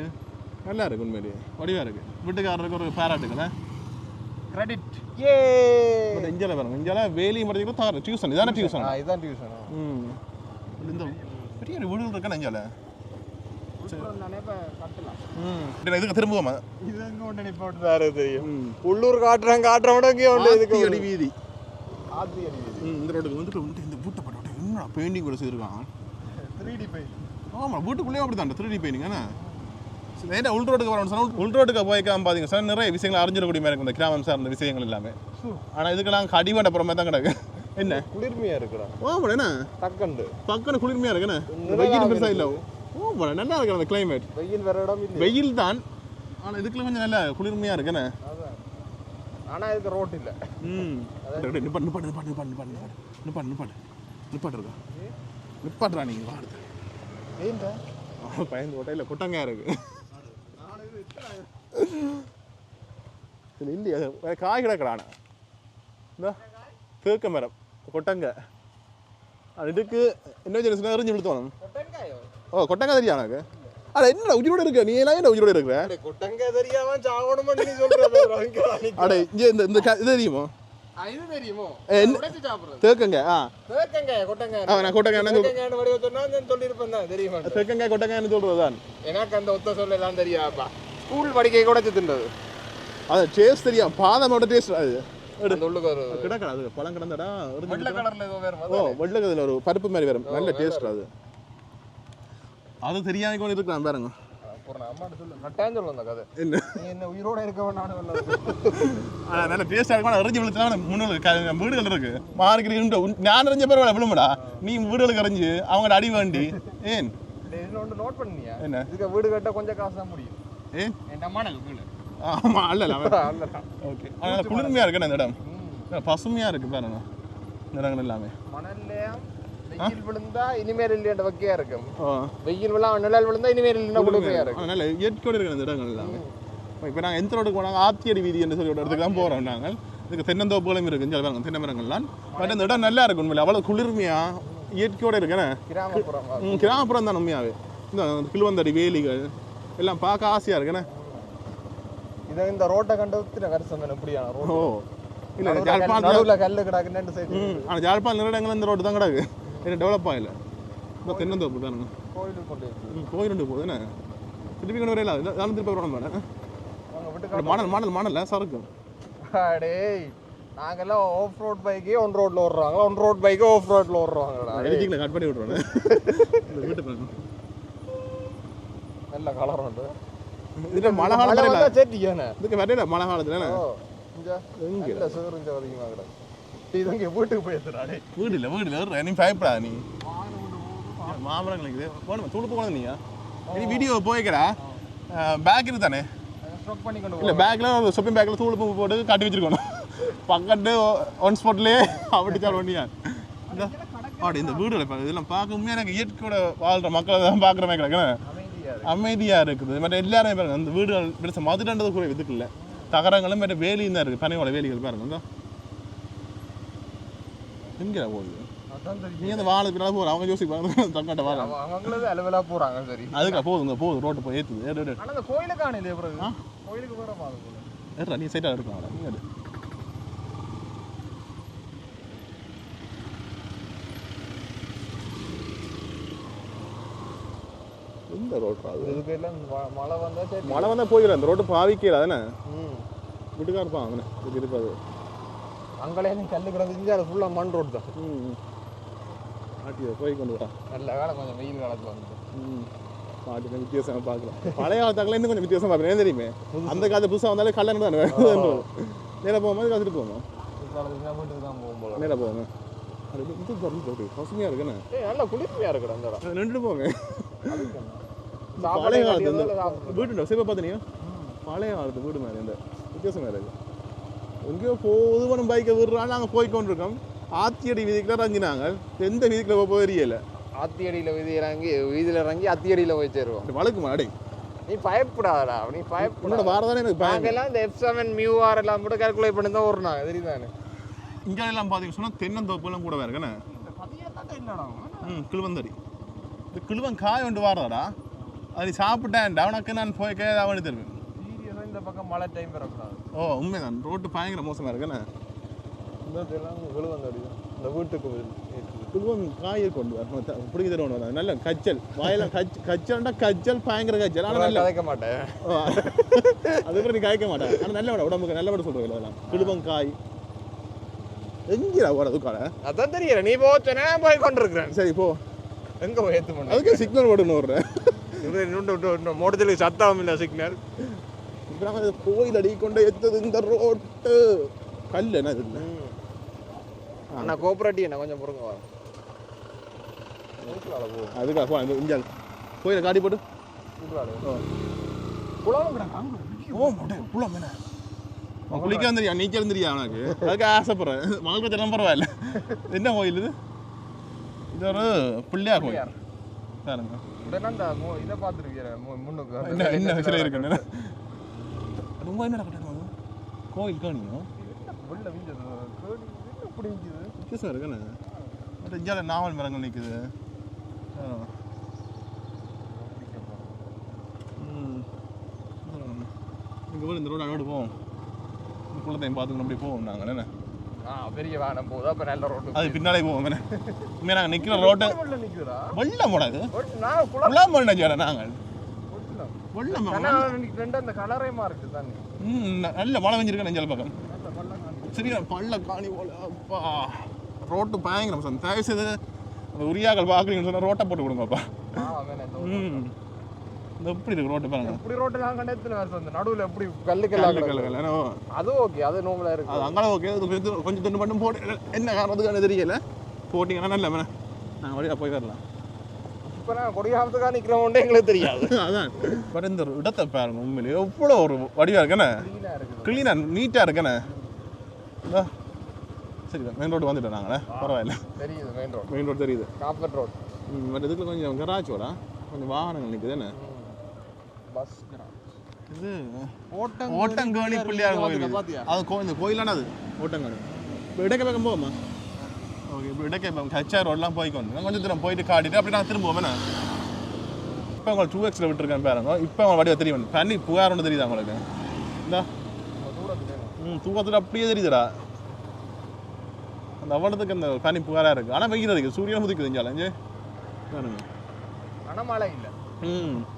நல்லா இருக்கு உண்மையிலேயே வடிவாக இருக்கு வீட்டுக்காரருக்கு ஒரு பாராட்டுக்குண்ணே கிரெடிட் இஞ்சால பாருங்க இஞ்சால வேலி மரத்துக்கு தாரு டியூஷன் இதான டியூஷன் இதுதான் டியூஷன் இந்த பெரிய வீடுகள் இருக்கா இஞ்சால இதுக்கு திரும்புவோமா உள்ளூர் காட்டுறவங்க வீதி இந்த ரோட்டுக்கு வந்துட்டு இந்த பூட்டை போட்டு என்ன பெயிண்டிங் கூட செய்திருக்கான் 3D பெயிண்ட் ஆமாம் வீட்டுக்குள்ளேயே அப்படி தான் 3D பெயிண்டிங் என்ன நேராக உள் ரோட்டுக்கு வரணும் சொன்னால் உள் ரோட்டுக்கு போய்க்காம பார்த்தீங்க சார் நிறைய விஷயங்கள் அறிஞ்சிடக்கூடிய மாதிரி இருக்கும் இந்த கிராமம் சார்ந்த விஷயங்கள் எல்லாமே ஆனால் இதுக்கெல்லாம் கடிவாட்ட போகிற மாதிரி தான் கிடக்கு என்ன குளிர்மையாக இருக்குடா ஆமாம் என்ன பக்கன்னு குளிர்மையாக இருக்குண்ணே வெயில் பெருசாக இல்லை ஆமாம் நல்லா இருக்கு அந்த கிளைமேட் வெயில் வேற இடம் இல்லை வெயில் தான் ஆனால் இதுக்குள்ள கொஞ்சம் நல்லா குளிர்மையாக இருக்குண்ணே ஆனால் இதுக்கு ரோட் இல்லை நிப்பாட்டுறா நிப்பாட்டுறா நீங்கள் வாடுது ஏன்டா பயந்து ஓட்டையில் கொட்டங்காய் இருக்கு இல்லையா காய் கிடக்கிறானா இந்த தேக்க மரம் கொட்டங்க இதுக்கு என்ன சொல்லுங்க எரிஞ்சு விழுத்தோணும் ஓ கொட்டங்காய் தெரியா எனக்கு அட என்ன உயிரோட இருக்க நீ எல்லாம் என்ன உயிரோட இருக்கிற கொட்டங்காய் தெரியாம சாவணும் நீ சொல்ற அட இங்கே இந்த இது தெரியுமோ இது தெரியுமோ உடைச்சு சாப்பிடுறது தேக்கங்க கொட்டங்காய் நான் கொட்டங்காய் வடிவ சொன்னா சொல்லியிருப்பேன் தான் தெரியுமா தேக்கங்காய் கொட்டங்காய்னு சொல்றது தான் எனக்கு அந்த ஒத்த சொல்ல எல்லாம் தெரியாப்பா ஸ்கூல் படிக்க உடைச்சு தின்றது அது டேஸ்ட் தெரியும் பாதமோட டேஸ்ட் அது உள்ளுக்கு ஒரு கிடக்கா அது பழம் கிடந்தடா வெள்ளை கலர்ல ஏதோ வேற ஓ வெள்ளை கலர்ல ஒரு பருப்பு மாதிரி வரும் நல்ல டேஸ்ட் அது அது தெரியாம கொண்டு இருக்கலாம் பாருங்க போறேன் அம்மாட்ட சொல்லு கட்டாயம் சொல்லுவோம் அந்த கதை என்ன நீ என்ன உயிரோட இருக்க வேணான்னு நல்ல டேஸ்டாக இருக்கும் எரிஞ்சு விழுத்துலாம் முன்னூறு வீடுகள் இருக்கு மார்க்கெட் நான் எரிஞ்ச பேர் விழுமுடா நீ வீடுகளுக்கு எரிஞ்சு அவங்க அடி வேண்டி ஏன் ஒன்று நோட் பண்ணியா என்ன இதுக்கு வீடு கட்ட கொஞ்சம் காசு தான் முடியும் ஏன் என் மணல் வீடு ஆமா அல்ல ஓகே அதனால குளிர்மையா இருக்கு இந்த இடம் பசுமையா இருக்கு பாருங்க நிறங்கள் எல்லாமே மணல்லையும் வெயில் விழுந்தா இனிமேல் இல்லைன்ற வக்கையா இருக்கும் வெயில் விழா நிழல் விழுந்தா இனிமேல் இல்லைன்னா குளிர்மையா இருக்கும் அதனால இயற்கையோடு இருக்கிற இந்த இடங்கள் எல்லாமே இப்போ நாங்கள் எந்த ரோடுக்கு போனாங்க ஆத்தியடி வீதி என்று சொல்லி ஒரு இடத்துக்கு தான் போகிறோம் நாங்கள் இதுக்கு தென்னந்தோப்புகளும் இருக்குது இங்கே பாருங்க தென்னை மரங்கள்லாம் பட் இந்த இடம் நல்லா இருக்கும் உண்மையில அவ்வளோ குளிர்மையா இயற்கையோடு இருக்குண்ணே கிராமப்புறம் தான் உண்மையாவே இந்த கிழுவந்தடி வேலிகள் எல்லாம் பார்க்க ஆசையாக இருக்குண்ணே இதை இந்த ரோட்டை கண்டு வருஷம் எப்படியான ரோடு ஓ இல்லை ஜாழ்ப்பாணத்தில் கல்லு கிடக்குன்னு சைடு ஆனால் ஜாழ்ப்பாணம் நிறைய இடங்கள் இந்த ரோடு தான் கிடக்கு என்ன டெவலப் ஆகல இப்போ தென்னந்தோப்பு தானுங்க கோயிலுக்கு கொண்டு கோயில் ரெண்டு போகுதுண்ணே திருப்பி கொண்டு வரையில நானும் திருப்பி வரணும் மேடம் மாடல் சறுக்கும் டேய் நாங்கெல்லாம் ஆஃப் ரோட் பைக்கே ஒன் ரோட்ல ஓடுறாங்க ஒன் ரோட் பைக்கே ஆஃப் ரோட்ல ஓடுறாங்கடா எடிட்டிங்ல கட் பண்ணி விட்டுறேன் இந்த வீட்டு பாருங்க நல்ல கலர் உண்டு இது மழை காலத்துல இல்ல சேட்டியானே இதுக்கு வரல மழை காலத்துல இங்க நல்ல சூரியன் அதிகமா கிடக்கு இது இங்க வீட்டுக்கு போயிடுறா டேய் வீடு இல்ல நீ பயப்படாத நீ மாமரங்கள் இருக்குது போணும் துடுப்பு போனது நீயா நீ வீடியோ போய்க்கடா பேக் இருக்கு தானே ஸ்டாக் பண்ணி கொண்டு இல்லை பேக்கில் ஷாப்பிங் பேக்கில் துடுப்பு போட்டு காட்டி வச்சிருக்கணும் பக்கத்து ஒன் ஸ்பாட்லேயே அப்படிச்சால் ஒன்றியா அப்படி இந்த வீடு இதெல்லாம் பார்க்க உண்மையாக எனக்கு இயற்கையோட வாழ்கிற மக்களை தான் பார்க்குற மாதிரி கிடக்குன்னு அமைதியாக இருக்குது மற்ற எல்லாருமே பாருங்க அந்த வீடுகள் பெருசாக மதுரன்றது கூட இதுக்கு இல்லை தகரங்களும் மற்ற வேலியும் தான் இருக்குது பனையோட வேலிகள் பாருங்க தான் எங்கே போகுது நீ அந்த வாழை பின்னால் போகிற அவங்க யோசிப்பாங்க தக்காட்ட வாழை அவங்களது அலுவலாக போகிறாங்க சரி அதுக்கா போகுது ரோட்டு போய் ஏற்றுது ஆனால் அந்த கோயிலை காணல பிறகு கோயிலுக்கு போகிற மாதிரி ஏறா நீ சைட்டாக எடுக்கலாம் நீ எடு எந்த ரோட்டா அது இதுக்கு எல்லாம் மழை வந்தால் சரி மழை வந்தால் போயிடல அந்த ரோட்டு பாவிக்கல தானே வீட்டுக்காக இருப்பான் அவனே இதுக்கு இருப்பாது அங்கே கல்லு கிடந்துச்சு அது ஃபுல்லாக மண் ரோடு தான் ஆட்டி போய் கொண்டு வரா நல்ல காலம் கொஞ்சம் வெயில் காலத்தில் வந்து பாட்டி வித்தியாசமாக பார்க்கலாம் பழைய காலத்தாக்கல இன்னும் கொஞ்சம் வித்தியாசம் பார்ப்பேன் தெரியுமே அந்த காலத்து புதுசாக வந்தாலே கல்யாணம் தானே நேராக போகும்போது கற்றுட்டு போவோம் வீட்டுக்கு தான் போகும்போது நேராக போவோங்க அது இது போட்டு பசுமையாக இருக்குண்ணே நல்லா குளிர்மையாக இருக்குது அந்த இடம் நின்று போங்க பழைய காலத்து வீட்டு சிவ பார்த்தீங்கன்னா பழைய காலத்து வீடு மாதிரி அந்த வித்தியாசம் வேறு இருக்குது எங்கேயோ பொதுவான பைக்கை விடுறான்னு நாங்கள் போய்கொண்டிருக்கோம் ஆத்தியடி வீதிக்குள்ள இறங்கினாங்க எந்த வீதிக்குள்ள போக தெரியல ஆத்தியடியில் வீதியில் இறங்கி அத்தியடியில் போய் சேருவோம் வழக்கு மாடை நீ பயப்படாதடா நீ பயப்பட வாரதானே எனக்கு நாங்கெல்லாம் இந்த F7 MUR எல்லாம் கூட கால்குலேட் பண்ணி தான் ஓடுறாங்க தெரியுதானே இங்கே எல்லாம் பார்த்தீங்கன்னு சொன்னால் தென்னந்தோப்புலாம் கூட இருக்குண்ணே கிழுவந்தடி இந்த கிழுவன் காய் கொண்டு வாரதாடா அது சாப்பிட்டேன்டா உனக்கு நான் போய் அவனு தருவேன் சீரியஸாக இந்த பக்கம் மழை டைம் வரக்கூடாது ஓ உண்மைதான் ரோட்டு பயங்கர மோசமாக இருக்குண்ணே இதெல்லாம் கிழுவந்தடி தான் இந்த வீட்டுக்கு கிழுவன் காயை கொண்டு வர பிடிக்க தருவோம் நல்ல கச்சல் வாயெல்லாம் கச்சல்டா கச்சல் பயங்கர கச்சல் ஆனால் நல்லா கதைக்க மாட்டேன் அதுக்கப்புறம் நீ காய்க்க மாட்டேன் ஆனால் நல்ல விட உடம்புக்கு நல்ல விட சொல்கிறீங்க அதெல்லாம் கிழுவன் காய் எங்கேடா ஓட அதுக்கால அதான் தெரியல நீ போச்சுன்னா போய் கொண்டிருக்கிறேன் சரி போ எங்கே போய் ஏற்று பண்ண அதுக்கு சிக்னல் ஓடுன்னு விடுறேன் இன்னும் மோட்டத்துக்கு சத்தம் இல்லை சிக்னல் இப்போ கோயில் அடி கொண்டு எத்தது இந்த ரோட்டு கல் என்ன இது அண்ணா கோஆப்ரேட்டிவ் என்ன கொஞ்சம் பொறுங்க வர அதுக்காக போ இந்த இஞ்சால் கோயிலை காட்டி போட்டு ஓ புலம் என்ன குளிக்க வந்துறியா நீச்சல் வந்துறியா அவனுக்கு அதுக்கு ஆசைப்படுறேன் மகளுக்கு தினம் பரவாயில்ல என்ன கோயில் இது இது ஒரு பிள்ளையார் கோயில் பாருங்க இதை பார்த்துருக்கேன் முன்னுக்கு என்ன என்ன சிலை இருக்குன்னு ரொம்ப என்ன கட்டணும் கோயில் காணியும் வித்தியாசம் இருக்குண்ணே பட் இஞ்சால நாவல் மரங்கள் நிற்குது இங்கே இந்த ரோடு அனோடு போவோம் இந்த குளத்தையும் பார்த்துக்கணும் அப்படி போவோம் நாங்கள் என்ன பெரிய வாகனம் போகுது அப்போ நல்ல ரோடு அது பின்னாலே போவோம் என்ன உண்மையாக நாங்கள் நிற்கிற ரோட்டை வெள்ளம் போடாது குளம் பண்ண நாங்கள் வெள்ளம் அந்த கலரேமா இருக்குது தானே நல்ல மழை வெஞ்சிருக்கேன் நெஞ்சால பக்கம் சரியா பள்ள காணி போல அப்பா ரோட்டு பயங்கரம் சார் தயவு செய்து அந்த உரியாக்கள் பார்க்குறீங்கன்னு சொன்னால் ரோட்டை போட்டு கொடுங்கப்பா இந்த எப்படி இருக்கு ரோட்டு பாருங்க. இப்படி ரோட்டெல்லாம் கண்ட எத்தனை வருஷம் வந்து நடுவில் எப்படி கல்லுக்கெல்லாம் கல்லு அது ஓகே, அது நோம்பலாக இருக்கு. அது அங்கே ஓகே. கொஞ்சம் துண்டு மட்டும் போட்டு என்ன காரணத்துக்கான தெரியல, போட்டிங்கன்னா நல்ல நாங்கள் வழியாக போய் வரலாம். இப்போ நான் கொடியாமத்துக்காக நிற்கிறவன்ட்டு எங்களுக்கு தெரியாது. அதான் பட் இந்த இடத்தை பாருங்க, உண்மையிலே எவ்வளோ ஒரு வடிவாக இருக்கேண்ணே, க்ளீனாக நீட்டாக இருக்கேண்ணே. சரி மெயின் ரோடு வந்துட்டோம் நாங்களே, பரவாயில்ல. தெரியுது மெயின் ரோடு தெரியுது. Carpet road. பட் இதுக்குள்ள கொஞ்சம் கராச்சோட கொஞ்சம் வாகனங்கள் நிற்குதுண்ணே. பஸ் இது ஓட்டங்கோணி பிள்ளையார் கோயில். அது இந்த கோயிலான அது ஓட்டங்கோணி. இப்போ இடக்கை பக்கம் போவோமா? ஓகே, இப்போ இடக்கை பக்கம் கச்சா ரோடெலாம் போய்க்கொண்டு கொஞ்சம் தூரம் போயிட்டு காட்டிட்டு அப்படி நான் திரும்புவோமே. இப்போ உங்களுக்கு 2Xல விட்டுருக்கேன் பாருங்க. இப்போ அவங்க வடிவா தெரியும், தண்ணி புகார் ஒன்று தெரியுதா உங்களுக்கு? இந்தா தூக்கத்தில் அப்படியே தெரியுதுடா. அந்த அவ்வளோத்துக்கு அந்த தண்ணி புகாராக இருக்குது. ஆனால் வெயில் இருக்குது, சூரியன் உதிக்குது இங்கே பாருங்க. ஆனால் மழை இல்லை.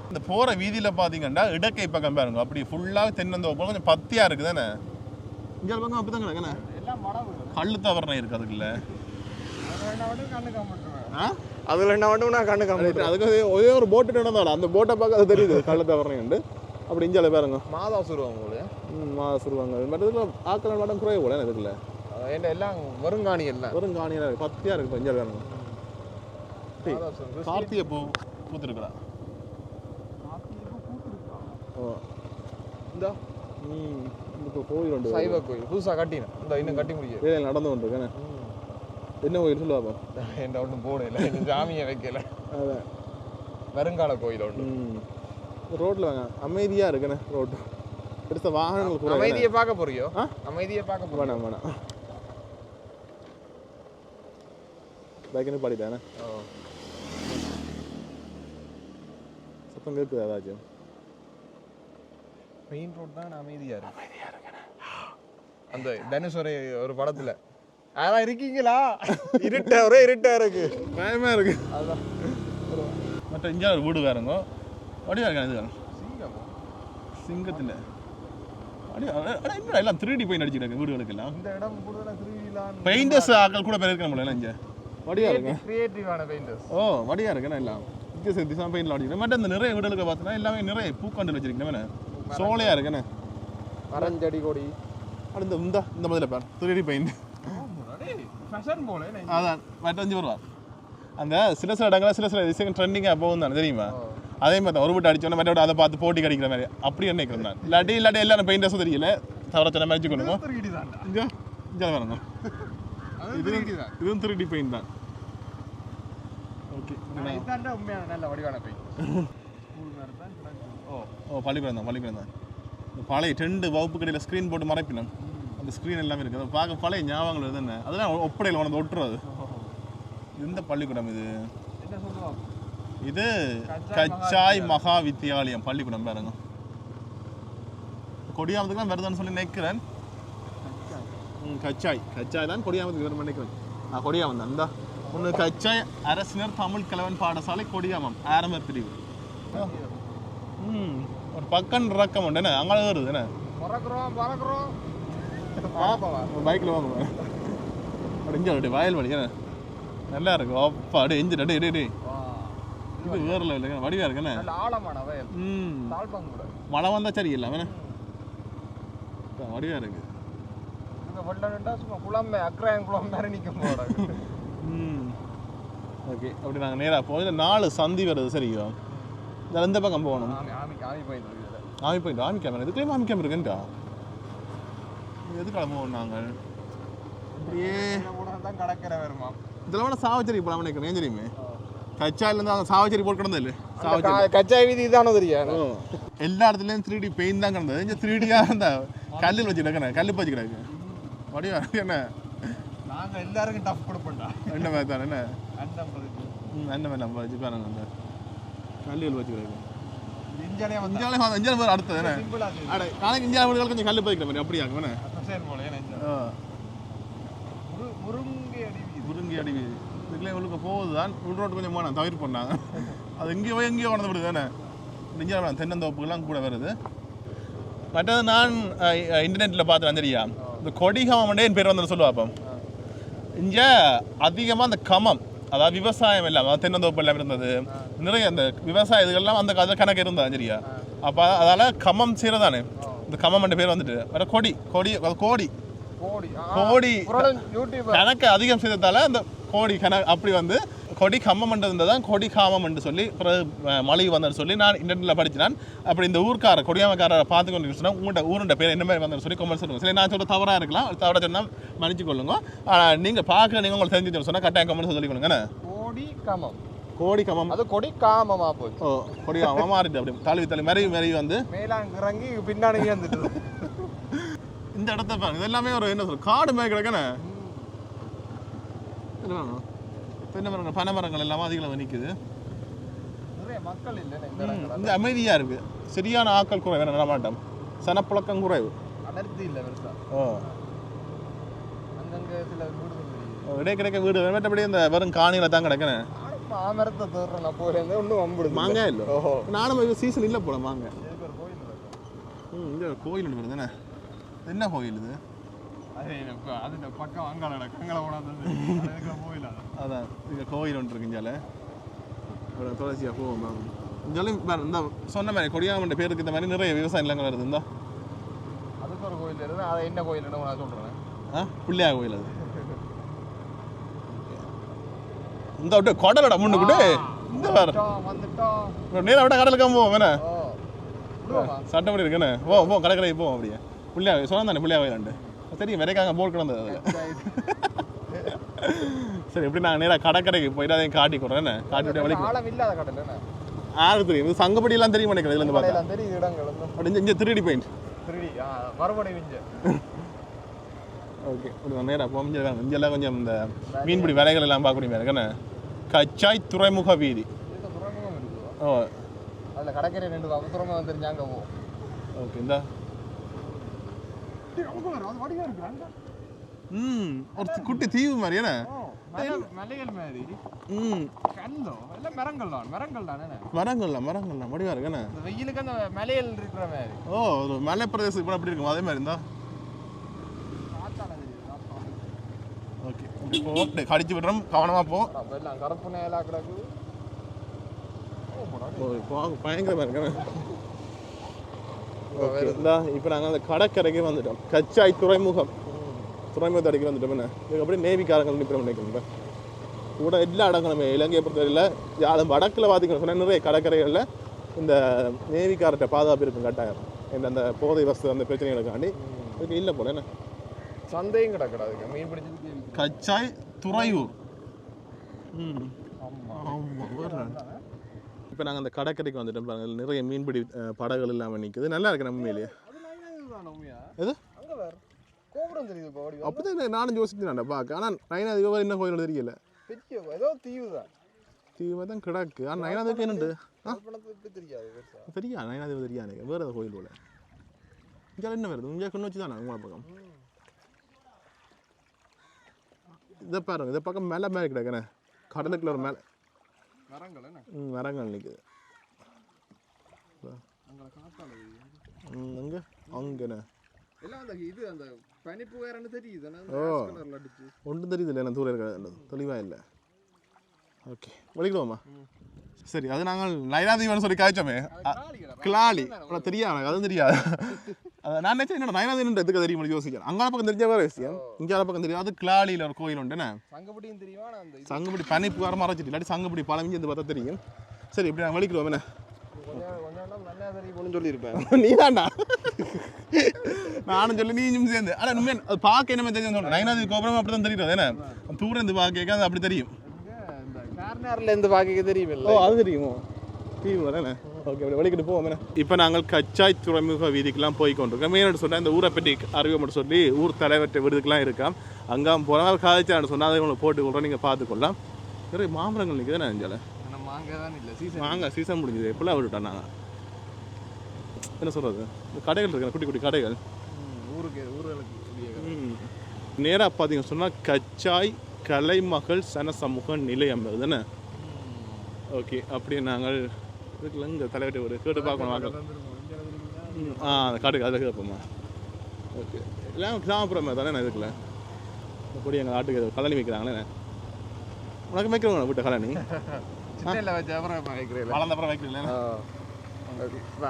இந்த போகிற வீதியில் பார்த்தீங்கன்னா இடக்கை பக்கம் பாருங்க, அப்படி ஃபுல்லாக தென்னந்தோப்பு கொஞ்சம் பத்தியாக இருக்குது தானே. இங்கே பக்கம் அப்படி தான் கிடக்குண்ணே, எல்லாம் மழை கல்லு தவறனை இருக்குது அதுக்குள்ள. அதில் என்ன மட்டும் நான் கண்ணு காமிட்டு அதுக்கு ஒரே ஒரு போட்டு நடந்தாலும் அந்த போட்டை பார்க்க அது தெரியுது கல்லு தவறனை உண்டு. அப்படி இஞ்சால பாருங்க மாதா சுருவாங்க உங்களுக்கு. மாதா சுருவாங்க. பட் இதில் ஆக்கள் மட்டும் குறைய போல இதுக்குள்ள எல்லாம் வருங்காணி எல்லாம் வருங்காணியாக இருக்குது, பத்தியாக இருக்குது. இஞ்சால பாருங்க, கார்த்திகை பூ பூத்துருக்குறா. ஓ இந்த இப்போ கோயில் உண்டு, சைவ கோயில் புதுசாக கட்டினேன். இந்த இன்னும் கட்டி முடியாது, வேலையில் நடந்து கொண்டு இருக்கேன். என்ன கோயில் சொல்லுவாப்பா? எந்த ஒன்றும் போடல, இன்னும் ஜாமியை வைக்கல. அதான் வருங்கால கோயில் ஒன்று. ரோட்டில் வாங்க, அமைதியாக இருக்குண்ணே ரோட்டு. பெருசாக வாகனங்கள் கூட. அமைதியை பார்க்க போறியோ? அமைதியை பார்க்க போறேன். வேணாம் வேணாம், பைக்குன்னு பாடிட்டானே. சத்தம் கேட்குது ஏதாச்சும்? மெயின் ரோட் தான் அமைதியா இருக்கு. அமைதியா இருக்கு. அந்த தனுஷோரை ஒரு படத்துல யாரா இருக்கீங்களா, இருட்டா ஒரே இருட்டா இருக்கு, பயமா இருக்கு. அதான் மற்ற இங்கே ஒரு வீடு வேறுங்க அப்படியே இருக்கேன். இது சிங்கத்தில் அப்படியே எல்லாம் 3D பெயிண்ட் அடிச்சுட்டு வீடுகளுக்கெல்லாம். இந்த இடம் கூட 3D பெயிண்டர்ஸ் ஆக்கள் கூட பேர் இருக்க நம்மள இங்கே வடியா இருக்கு, கிரியேட்டிவான பெயிண்டர்ஸ். ஓ வடியா இருக்குண்ணா எல்லாம் திசா பெயிண்ட்ல அடிக்கிறேன். மட்டும் இந்த நிறைய வீடுகளுக்கு பார்த்தீங்கன்னா எல்லாமே நிறைய பூக்காண்டு வச்சிருக்கேன், சோலையா இருக்குண்ணே. மரஞ்செடி கொடி அடுத்த இந்த மாதிரி பேர் 3D பெயிண்ட். ஃபேஷன் போல. அதான் மற்ற 5 ரூபா. அந்த சில இடங்களில் சில டிசைன் ட்ரெண்டிங்காக போகும் தானே தெரியுமா? அதே மாதிரி தான் ஒரு வீட்டு அடிச்சோன்னா மற்றோட அதை பார்த்து போட்டி கிடைக்கிற மாதிரி அப்படி நினைக்கிறேன் நான். இல்லாட்டி எல்லாரும் பெயிண்டர்ஸும் தெரியல, தவிர சொன்ன மாதிரி கொள்ளுங்க. இங்கே இங்கே வரணும், இதுவும் 3D பெயிண்ட் தான். ஓகே, உண்மையான நல்ல வடிவான பெயிண்ட். ஓ பள்ளிக்கூடம் தான். இந்த பழைய 2 வகுப்பு கடையில் ஸ்க்ரீன் போட்டு மறைப்பினோம், அந்த ஸ்க்ரீன் எல்லாமே இருக்குது. அதை பார்க்க பழைய ஞாபகங்கள் வருது என்ன, அதெல்லாம் ஒப்படையில் உனக்கு ஒட்டுறது. இந்த பள்ளிக்கூடம் இது கச்சாய் மகா வித்தியாலயம் பள்ளிக்கூடம் பாருங்க. கொடியாமத்துக்குலாம் வருதுன்னு சொல்லி நினைக்கிறேன். கச்சாய் தான் கொடியாமத்துக்கு வரும் நினைக்கிறேன். நான் கொடியாமம் தான். இந்த ஒன்று கச்சாய் அரசினர் தமிழ் கலவன் பாடசாலை கொடியாமம் ஆரம்ப பிரிவு. ஒரு பக்கம் ரக்கம் உண்டு என்ன, அங்கே வருது என்ன, பைக்கில் வாங்குவேன். அப்படி இங்கே வயல்வெளி என்ன நல்லா இருக்கு. அப்பா அப்படியே எஞ்சி டே இது வேறு லெவலில் வடிவாக இருக்குண்ணே. மழை வந்தால் சரி இல்லை வேணா, வடிவாக இருக்கு. ஓகே, அப்படி நாங்கள் நேராக போய் 4 சந்தி வருது சரியோ. இதில் எந்த பக்கம் போகணும்? ஆமி போயிட்டு ஆமி கேமரா இதுக்குள்ளேயும் ஆமி கேமரா இருக்குன்ட்டா. எதுக்காக போகணும் நாங்கள்? அப்படியே கடற்கரை வருமா இதில் வேணா சாவச்சேரி போகலாம் நினைக்கிறேன். ஏன் தெரியுமே, கச்சாயிலேருந்து அங்கே சாவச்சேரி போட்டு கிடந்தது இல்லை, கச்சாய் வீதி தானே தெரியும். எல்லா இடத்துலையும் 3D பெயிண்ட் தான் கிடந்தது. இங்கே 3Dயாக அந்த கல்லில் வச்சு கிடக்குண்ணே, கல்லு வச்சு கிடக்கு வடிவா என்ன. நாங்கள் எல்லாருக்கும் டஃப் கொடுப்போம்டா. என்ன மாதிரி தானே என்ன என்ன மாதிரி நம்ம வச்சு பாருங்க, அந்த கல்லுகள் வச்சு கிடக்கு. இந்தியாவிலே அடுத்தது என்ன நாளைக்கு இந்தியா வீடுகள் கொஞ்சம் கல்லு பதிக்கிற மாதிரி அப்படியா வேணே. முருங்கி அடி வீதி இதுக்குள்ளே உங்களுக்கு போகுது தான். உள்ரோட்டு கொஞ்சம் போனால் தவிர பண்ணாங்க, அது எங்கேயோ கொண்டு விடுது தானே. இந்தியாவில் தென்னந்தோப்புகள்லாம் கூட வருது. மற்றது நான் இன்டர்நெட்டில் பார்த்து தெரியா, இந்த கொடிகாமண்டே என் பேர் வந்து சொல்லுவாப்போ. இங்கே அதிகமாக அந்த கமம், அதாவது விவசாயம் எல்லாம் தென்னந்தோப்பு எல்லாம் இருந்தது, நிறைய அந்த விவசாய இதுகள்லாம் அந்த காலத்தில் கணக்கு இருந்தா சரியா. அப்போ அதால் கம்மம் செய்கிறதானே இந்த கம்மம்ன்ற பேர் வந்துட்டு வேற கோடி கோடி கோடி கோடி கணக்கு அதிகம் செய்ததால அந்த கோடி கணக்கு அப்படி வந்து கொடி கம்மம் தான் கொடி காமம் சொல்லி மழை வந்தன்னு சொல்லி நான் இன்டர்நெட்டில் படிச்சினான். அப்படி இந்த ஊர்க்கார கொடியாமக்காரரை பார்த்து கொண்டு சொன்னால் உங்கள்கிட்ட ஊருண்ட பேர் என்ன மாதிரி வந்தன்னு சொல்லி கொமெண்ட் சொல்லுங்கள். சரி நான் சொல்ல தவறாக இருக்கலாம், தவறாக சொன்னால் மன்னிச்சு கொள்ளுங்க. நீங்கள் பார்க்க நீங்கள் உங்களுக்கு தெரிஞ்சு சொன்னால் கட்டாயம் கமெண்ட் சொல்லி கொடுங்க. கோடி காமம் கோடி கமம் அது கொடி காமமா போச்சு. ஓ கொடி காமம் மாறிட்டு அப்படி தள்ளி மறி வந்து மேலாங்க இறங்கி பின்னாடி வந்துட்டு இந்த இடத்த பாருங்க. இது எல்லாமே ஒரு என்ன சொல்ற காடு மாதிரி கிடக்கண்ணே. தென்னை மரங்கள் பனை மரங்கள் எல்லாமே அதிகம் நிற்குது. நிறைய மக்கள் இல்லை இந்த அமைதியாக இருக்கு. சரியான ஆக்கள் குறைவு நடமாட்டம், சனப்புழக்கம் குறைவு, அடர்த்தி இல்லை பெருசா. ஓ அங்கங்கே சில வீடு இடை கிடைக்க வீடு மற்றபடி இந்த வெறும் காணியில் தான் கிடக்கேன். மாமரத்தை தோறுறேன் நான் போயிருந்து ஒன்றும் வம்பிடுது மாங்காய் இல்லை. நானும் இது சீசன் இல்லை போல மாங்காய். இங்கே கோயில் ஒன்று வருதுண்ணே. என்ன கோயில் இது? அது பக்கம் அங்காள கங்களை போனாது கோயில். அதான் இங்கே கோயில் ஒன்று இருக்கு. இஞ்சால துளசியாக போவோம். இஞ்சாலும் இந்த சொன்ன மாதிரி கொடியாமன்ற பேருக்கு இந்த மாதிரி நிறைய விவசாய நிலங்கள் வருது. இருந்தா அதுக்கு ஒரு கோயில் இருக்குது. அதை என்ன கோயில்னு நான் சொல்கிறேன். பிள்ளையா கோயில் அது. இந்த விட்டு கடலோட முன்னுக்கிட்டு இந்த வேற நேரம் விட கடலுக்கு போவோம். வேணா சட்டப்படி இருக்குண்ணே. போ கடற்கரைக்கு போவோம். அப்படியே பிள்ளையா சொன்னா தானே பிள்ளையா கோயிலாண்டு தெரியும். விரைக்காங்க போல் கிடந்தது அதில். சரி எப்படி நாங்கள் நேராக கடற்கரைக்கு போயிட்டு அதையும் காட்டி கொடுறேன். காட்டி விட்டு வலிக்கு இல்லாத கடல் யாருக்கு தெரியும்? இது சங்கப்படியெல்லாம் தெரியும் நினைக்கிறேன். இதுலேருந்து பார்த்தா தெரியுது இடங்கள் அப்படி இங்கே 3D பெயிண்ட் 3D மறுபடி ஓகே இப்படி நேராக போக முடியாது. இங்கெல்லாம் கொஞ்சம் இந்த மீன்பிடி வேலைகள் எல்லாம் பார்க்கக்கூடிய மாதிரி இருக்கேண்ணே. கச்சாய் துறைமுக வீதி. ஓ அதில் கடற்கரை 2 துறைமுகம் தெரிஞ்சாங்க. ஓகே இந்த ஒரு குட்டி தீவு மாதிரி என்ன மலைகள் மாதிரி. மரங்கள்லாம் முடிவா இருக்குண்ணே. வெயிலுக்கு அந்த மலைகள் இருக்கிற மாதிரி. ஓ ஒரு மலை பிரதேசம் இப்போ அப்படி இருக்கும். அதே மாதிரி இருந்தா ஓகே இப்போ கடிச்சு விடுறோம். கவனமாக போ. கருப்பு நேலாக கிடக்கு. பயங்கரமாக இருக்கேன். இருந்தா இப்போ நாங்கள் அந்த கடற்கரைக்கு வந்துட்டோம். கச்சாய் துறைமுகத்தை அடிக்க வந்துட்டோம். என்ன இதுக்கு அப்படியே நேவிக்காரங்கள் நிற்கிறோம் நினைக்கிறேன். கூட எல்லா இடங்களுமே இலங்கையை பொறுத்தவரையில் அது வடக்கில் பார்த்திங்கன்னு சொன்னால் நிறைய கடற்கரைகளில் இந்த நேவிக்காரர்கிட்ட பாதுகாப்பு இருக்கும் கட்டாயம். அந்த போதை வசதி அந்த பிரச்சனைகளுக்காண்டி இதுக்கு இல்லை போல. என்ன சந்தையும் கிடக்கூடாது மீன் பிடிச்சதுக்கு. கச்சாய் துறையூர். இப்போ நாங்கள் அந்த கடற்கரைக்கு வந்துட்டோம் பாருங்க. நிறைய மீன்பிடி படகுகள் இல்லாமல் நிற்குது. நல்லா இருக்கு நம்ம மேலேயே. எது அப்படிதான் நானும் யோசிச்சுனாண்டா பார்க்க. ஆனால் நயனாதி விவரம் என்ன கோயில் தெரியல. ஏதோ தீவு தான் கிடக்கு. ஆனால் நயனாதிக்கு என்னண்டு தெரியா? நயனாதி தெரியாது. வேறு ஏதாவது கோயில் போல. இங்கே என்ன வருது? இங்கே கொண்டு வச்சு தானே உங்களை பக்கம். இதை பாருங்க. இதை பக்கம் மேலே மேலே கிடக்குண்ணே. கடலுக்குள்ள ஒரு மேலே மரங்கள் நிற்குது. அங்கே அங்கண்ணே ஒன்றும் தெரியுது இல்லை. தூரம் இருக்காது. தெளிவாக இல்லை. ஓகே வலிக்கிடுவோம்மா. சரி அது நாங்கள் நயனாதீவன் சொல்லி காய்ச்சோமே. கிளாலி தெரியாது எனக்கு. அதுவும் தெரியாது. நான் நினைச்சேன் என்னோட நயனாதீவன் எதுக்கு தெரியும் யோசிக்கிறேன். அங்கே பக்கம் தெரிஞ்ச வேறு விஷயம். இங்கே பக்கம் தெரியும். அது கிளாலியில் ஒரு கோயில் உண்டுண்ணே. சங்கப்படி பனிப்பு வர மறைச்சிட்டு இல்லாட்டி சங்கப்படி பழமிஞ்சு இந்த பார்த்தா தெரியும். சரி இப்படி நான் வலிக்கிடுவோம். என்ன சொல்லியிருப்பேன் நீ தான்டா. நானும் சொல்லி நீயும் சேர்ந்து. ஆனால் உண்மையாக அது பார்க்க என்ன தெரியும் சொல்கிறேன். நயனாதி கோபுரம் அப்படி தான் தெரியும். ஏன்னா தூரம் இருந்து பார்க்க அது அப்படி தெரியும். தெரியும். ஓ அது தெரியுமோ தீவு வரேண்ணே. ஓகே அப்படி வலிக்கிட்டு போவோம். இப்போ நாங்கள் கச்சாய் துறைமுக வீதிக்கெல்லாம் போய் கொண்டிருக்கோம். மெயினாக சொன்னால் இந்த ஊரை பற்றி அறிவை மட்டும் சொல்லி ஊர் தலைவர்கிட்ட விடுதுக்கெல்லாம் இருக்கான். அங்கே போனால் காய்ச்சான்னு சொன்னால் அதை உங்களுக்கு போட்டு கொள்றோம். நீங்கள் பார்த்துக்கொள்ளலாம். நிறைய மாமரங்கள் நிற்குது. நான் இஞ்சால மாங்காய் சீசன் முடிஞ்சுது. எப்படிலாம் விட்டுட்டோம் நாங்கள். என்ன சொல்கிறது? இந்த கடைகள் இருக்கு குட்டி குட்டி கடைகள். நேராக பார்த்தீங்கன்னு சொன்னால் கச்சாய் கலைமகள் சனசமூக நிலையம் தானே. ஓகே அப்படியே நாங்கள் இதுக்குள்ள இங்கே தலைவர்கிட்ட ஒரு கேட்டு பார்க்கணும். வாங்க அந்த காட்டுக்கு அதை கேட்போம்மா. ஓகே எல்லாம் கிராமப்புறமே தானே. நான் இதுக்குள்ள இந்த கொடி எங்கள் நாட்டுக்கு கலனி வைக்கிறாங்களே. உனக்கு வைக்கிறவங்க வீட்டை கலனி சின்ன இல்லை வச்சு அப்புறம் வைக்கிறேன் வளர்ந்த அப்புறம் வைக்கல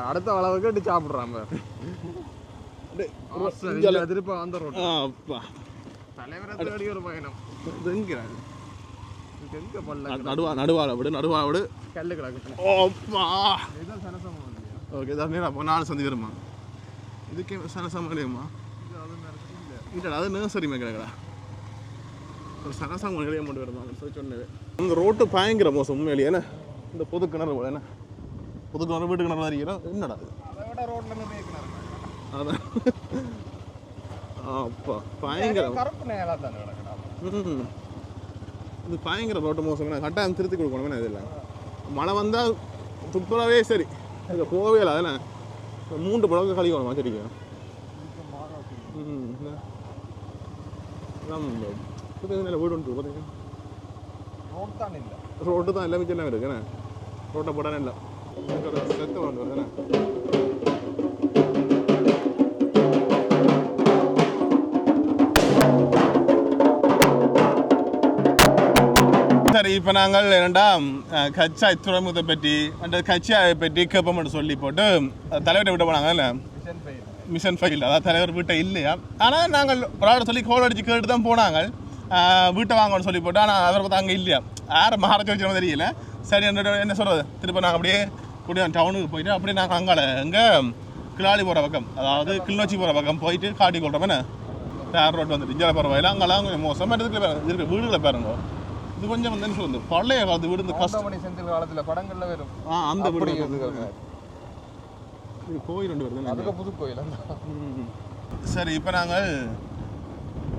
அடுத்த வளவுக்கு எடுத்து சாப்பிட்றான் திருப்ப அந்த ரோடு தலைவரை தேடி ஒரு பயணம் எங்க பண்ணல நடுவாடு கல்லு கிடக்கு ஓப்பா இதுதான் சனசமம் ஓகே தான் அப்போ நாலு சந்தி வருமா இதுக்கே சனசமம் இல்லையம்மா இல்லைடா அது நர்சரிமே கிடக்கடா ஒரு சனசமம் நிலையம் கொண்டு வருமா சொல்லி சொன்னது இந்த ரோட்டு பயங்கர மோசம் உண்மையிலேயே இந்த பொது கிணறு போல என்ன பொது கிணறு வீட்டு கிணறு அறிகிறோம் என்னடா அது அதை விட ரோட்ல நிறைய கிணறு அதான் அப்பா பயங்கர கருப்பு நேரா தானே கிடக்குறா இது பயங்கர ரோட்டு மோசம் கட்டாயம் திருத்தி கொடுக்கணும் இதில் மழை வந்தால் துப்புரவே சரி இது போகவே இல்லை அதெல்லாம் 3 புழக்க கழிக்கணுமா சரிக்கும் வீடு உண்டு பார்த்தீங்கன்னா ரோட் தான் இல்லை ரோட்டு தான் எல்லாமே சின்ன இருக்குண்ணே ரோட்டை போட்டானே இல்லை செத்த வந்து வருதுண்ணே சரி இப்போ நாங்கள் இரண்டாம் கச்சாய் துறைமுகத்தை பற்றி அந்த கச்சாயை பற்றி கேட்போம்னு சொல்லி போட்டு தலைவர்கிட்ட விட்ட போனாங்கல்ல மிஷன் ஃபைல் அதாவது தலைவர் வீட்டை இல்லையா ஆனால் நாங்கள் ஒரு ஆள் சொல்லி கோல் அடித்து கேட்டு தான் போனாங்க வீட்டை வாங்கன்னு சொல்லி போட்டு ஆனால் அவரை பார்த்தா அங்கே இல்லையா யார் மகாராஜா வச்சுருந்தோம் தெரியல சரி என்ன சொல்கிறது திருப்பி நாங்கள் அப்படியே குடியான் டவுனுக்கு போயிட்டு அப்படியே நாங்கள் அங்கால எங்கே கிளாலி போகிற பக்கம் அதாவது கிளிநொச்சி போகிற பக்கம் போயிட்டு காட்டி கொள்கிறோம் என்ன யார் ரோட் வந்துட்டு இங்கே பரவாயில்ல அங்கெல்லாம் கொஞ்சம் மோசமாக இருக்கிற வீடுகளை பாருங்க இது கொஞ்சம் வந்து சொல்லுது பழைய காலத்து வீடு இந்த கஷ்டம் செந்தில் காலத்தில் படங்கள்ல வரும் அந்த வீடு இது கோயில் ரெண்டு வருது அதுக்கு புது கோயில் சரி இப்போ நாங்கள்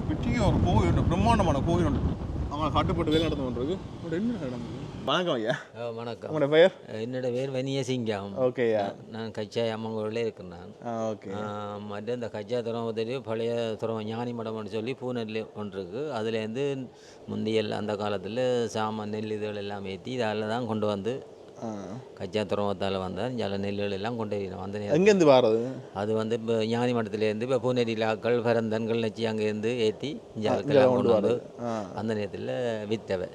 விட்டிய ஒரு கோயில் உண்டு பிரம்மாண்டமான கோயில் உண்டு அவங்களை கட்டுப்பட்டு வேலை நடத்த பண்ணுறது என்ன இடம் வணக்கம் ஐயா வணக்கம் உங்களோட பெயர் என்னோட பேர் வன்னியசிங்கம் ஓகேயா நான் கச்சாய் அம்மங்கோவில் இருக்கிறேன் ஓகே மற்ற இந்த கச்சா துறமுகத்திலேயே பழைய துறவம் ஞானி மடம்னு சொல்லி பூனெல் ஒன்று இருக்குது அதுலேருந்து முந்தியல் அந்த காலத்தில் சாமான் நெல் இதுகள் எல்லாம் ஏற்றி அதில் தான் கொண்டு வந்து கச்சா துறவத்தால் வந்தால் ஜல நெல்லுகள் எல்லாம் கொண்டு வரணும் அந்த எங்கேருந்து வர்றது அது வந்து இப்போ ஞானி மடத்துலேருந்து இப்போ பூனெரிலாக்கள் பரந்தன்கள் நச்சு அங்கேருந்து ஏற்றி ஜலக்கெல்லாம் கொண்டு வந்து அந்த நேரத்தில் வித்தவை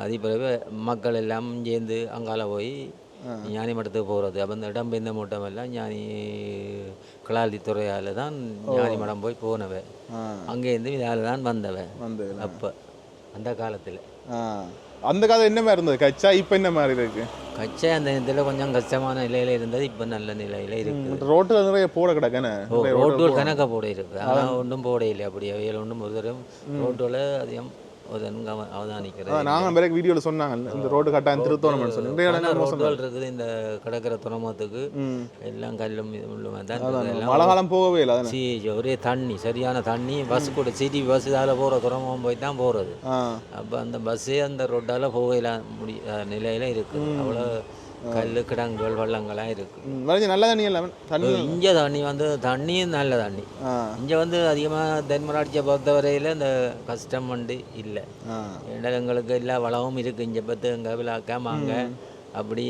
அதே பிறகு மக்கள் எல்லாம் சேர்ந்து அங்கால போய் ஞானி மடத்துக்கு போகிறது அப்போ இந்த இடம் பெய்ந்த மூட்டம் எல்லாம் ஞானி கிளாலி துறையால் தான் ஞானி மடம் போய் போனவை அங்கேருந்து இதால் தான் வந்தவை அப்போ அந்த காலத்தில் அந்த காலம் என்ன மாதிரி இருந்தது கச்சா இப்போ என்ன மாதிரி இருக்கு கச்சா அந்த நேரத்தில் கொஞ்சம் கஷ்டமான நிலையில் இருந்தது இப்போ நல்ல நிலையில் இருக்குது ரோட்டில் நிறைய போட கிடக்குன்னு ரோட்டுகள் கணக்காக போட இருக்குது ஆனால் ஒன்றும் போட இல்லை அப்படியே வெயில் ஒன்றும் ஒரு தரம் ரோட்டில் அதிகம் அவதானிக்கிறது நாங்கள் பிறகு வீடியோவில் சொன்னாங்க இந்த ரோடு கட்டாயம் திருத்தோணம்னு சொல்லி ரோடுகள் இருக்குது இந்த கடற்கரை துறைமுகத்துக்கு எல்லாம் கல்லும் தான் மழை காலம் போகவே இல்லை ஒரே தண்ணி சரியான தண்ணி பஸ் கூட சிட்டி பஸ் இதால் போகிற துறைமுகம் போய் தான் போகிறது அப்போ அந்த பஸ்ஸே அந்த ரோட்டால் போகல நிலையில இருக்குது அவ்வளோ கல் கிடங்குகள் வள்ளங்கள்லாம் இருக்குது நல்ல தண்ணி எல்லாம் இங்கே தண்ணி வந்து தண்ணியும் நல்ல தண்ணி இங்கே வந்து அதிகமாக தென்மராட்சியை பொறுத்தவரையில் இந்த கஷ்டம் வந்து இல்லை எங்களுக்கு எல்லா வளமும் இருக்குது இங்கே பார்த்து எங்கே விழாக்கா மாங்க அப்படி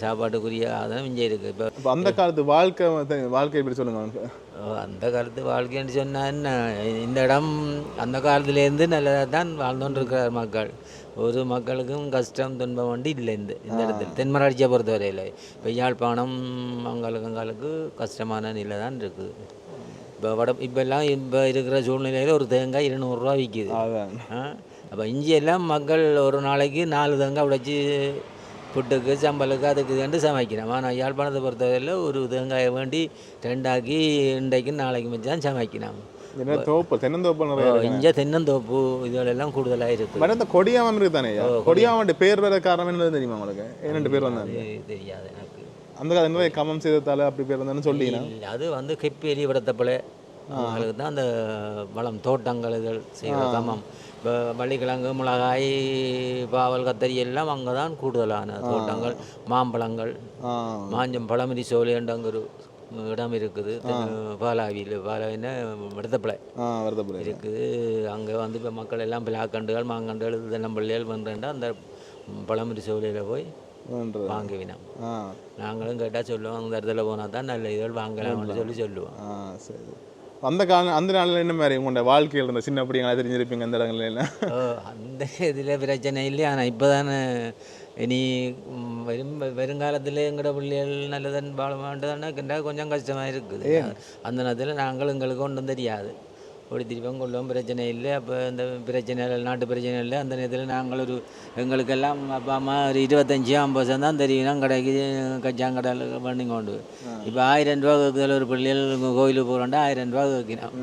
சாப்பாட்டுக்குரிய அதெல்லாம் இங்கே இருக்குது இப்போ அந்த காலத்து வாழ்க்கை எப்படி சொல்லுங்க அந்த காலத்து வாழ்க்கைன்னு சொன்னால் என்ன இந்த இடம் அந்த காலத்துலேருந்து நல்லதாக தான் வாழ்ந்துட்டு இருக்கிறார் மக்கள் ஒரு மக்களுக்கும் கஷ்டம் துன்பம் வந்து இல்லை இந்த இடத்துல தென்மராட்சியை பொறுத்தவரையில் இப்போ யாழ்ப்பாணம் அங்காளுக்கு கஷ்டமான நிலை தான் இருக்குது இப்போ இப்போல்லாம் இப்போ இருக்கிற சூழ்நிலையில் ஒரு தேங்காய் 200 ரூபா விற்கிது அப்போ இஞ்சியெல்லாம் மக்கள் ஒரு நாளைக்கு 4 தேங்காய் உடைச்சி புட்டுக்கு சம்பலுக்கு அதுக்கு கண்டு சமைக்கணும் ஆனால் யாழ்ப்பாணத்தை பொறுத்தவரையில் ஒரு தேங்காயை வேண்டி 2 ஆக்கி இன்றைக்கு நாளைக்கு வச்சு தான் சமைக்கணும் இங்கே தென்னந்தோப்பு இதுகளெல்லாம் கூடுதலாக இருக்குது இந்த கொடியாமம் இருக்கு தானே கொடியாமன் பேர் வேற காரணம் என்னது தெரியுமா உங்களுக்கு 2 பேர் வந்தாங்க தெரியாது எனக்கு அந்த காலத்துல கமம் செய்ததால அப்படி பேர் வந்தான்னு சொல்லி அது வந்து கெப்பேரி விடத்தப்பல அவங்களுக்கு தான் அந்த வளம் தோட்டங்கள் செய்கிற கமம் இப்போ வள்ளிக்கிழங்கு மிளகாய் பாவல் கத்தரி எல்லாம் அங்கே தான் கூடுதலான தோட்டங்கள் மாம்பழங்கள் மாஞ்சம் பழமரி சோழியண்டு அங்கே ஒரு இடம் இருக்குது பாலாவியில் பாலாவின்னா விடத்தப்பளை இருக்குது அங்கே வந்து இப்போ மக்கள் எல்லாம் பிளாக்கண்டுகள் மாங்கண்டுகள் தென்னம்பள்ளிகள் பண்ணுறேன்டா அந்த பழமரி சோழியில் போய் வாங்குவினோம் நாங்களும் கேட்டால் சொல்லுவோம் அந்த இடத்துல போனால் தான் நல்ல இதழ் வாங்கலாம்னு சொல்லி சொல்லுவோம் சரி அந்த நாளில் என்ன மாதிரி உங்களோட வாழ்க்கையில் இருந்த சின்ன அப்படிங்களா தெரிஞ்சிருப்பீங்க அந்த இடங்கள்ல எல்லாம்? அந்த இதில் பிரச்சனை இல்லை. ஆனால் இப்போ தானே இனி வருங்காலத்தில் எங்களோட பிள்ளைகள் நல்லதன் வாழ வேண்டதானே கொஞ்சம் கஷ்டமாக இருக்குது. அந்த நேரத்தில் நாங்கள் எங்களுக்கு ஒன்றும் தெரியாது. ஓடி திருப்பம் கொள்ளும் பிரச்சனை இல்லை. அப்போ இந்த பிரச்சனைகள் நாட்டு பிரச்சனை இல்லை. அந்த நேரத்தில் நாங்கள் எங்களுக்கெல்லாம் அப்பா அம்மா ஒரு 25-50 தான் தெரியும் கடைக்கு கச்சாங்கடல் பண்ணி கொண்டு. இப்போ 1000 ரூபா கேட்குதல் ஒரு பிள்ளைகள் கோயிலுக்கு போகிறோண்டா 1000 ரூபா கேட்கணும்.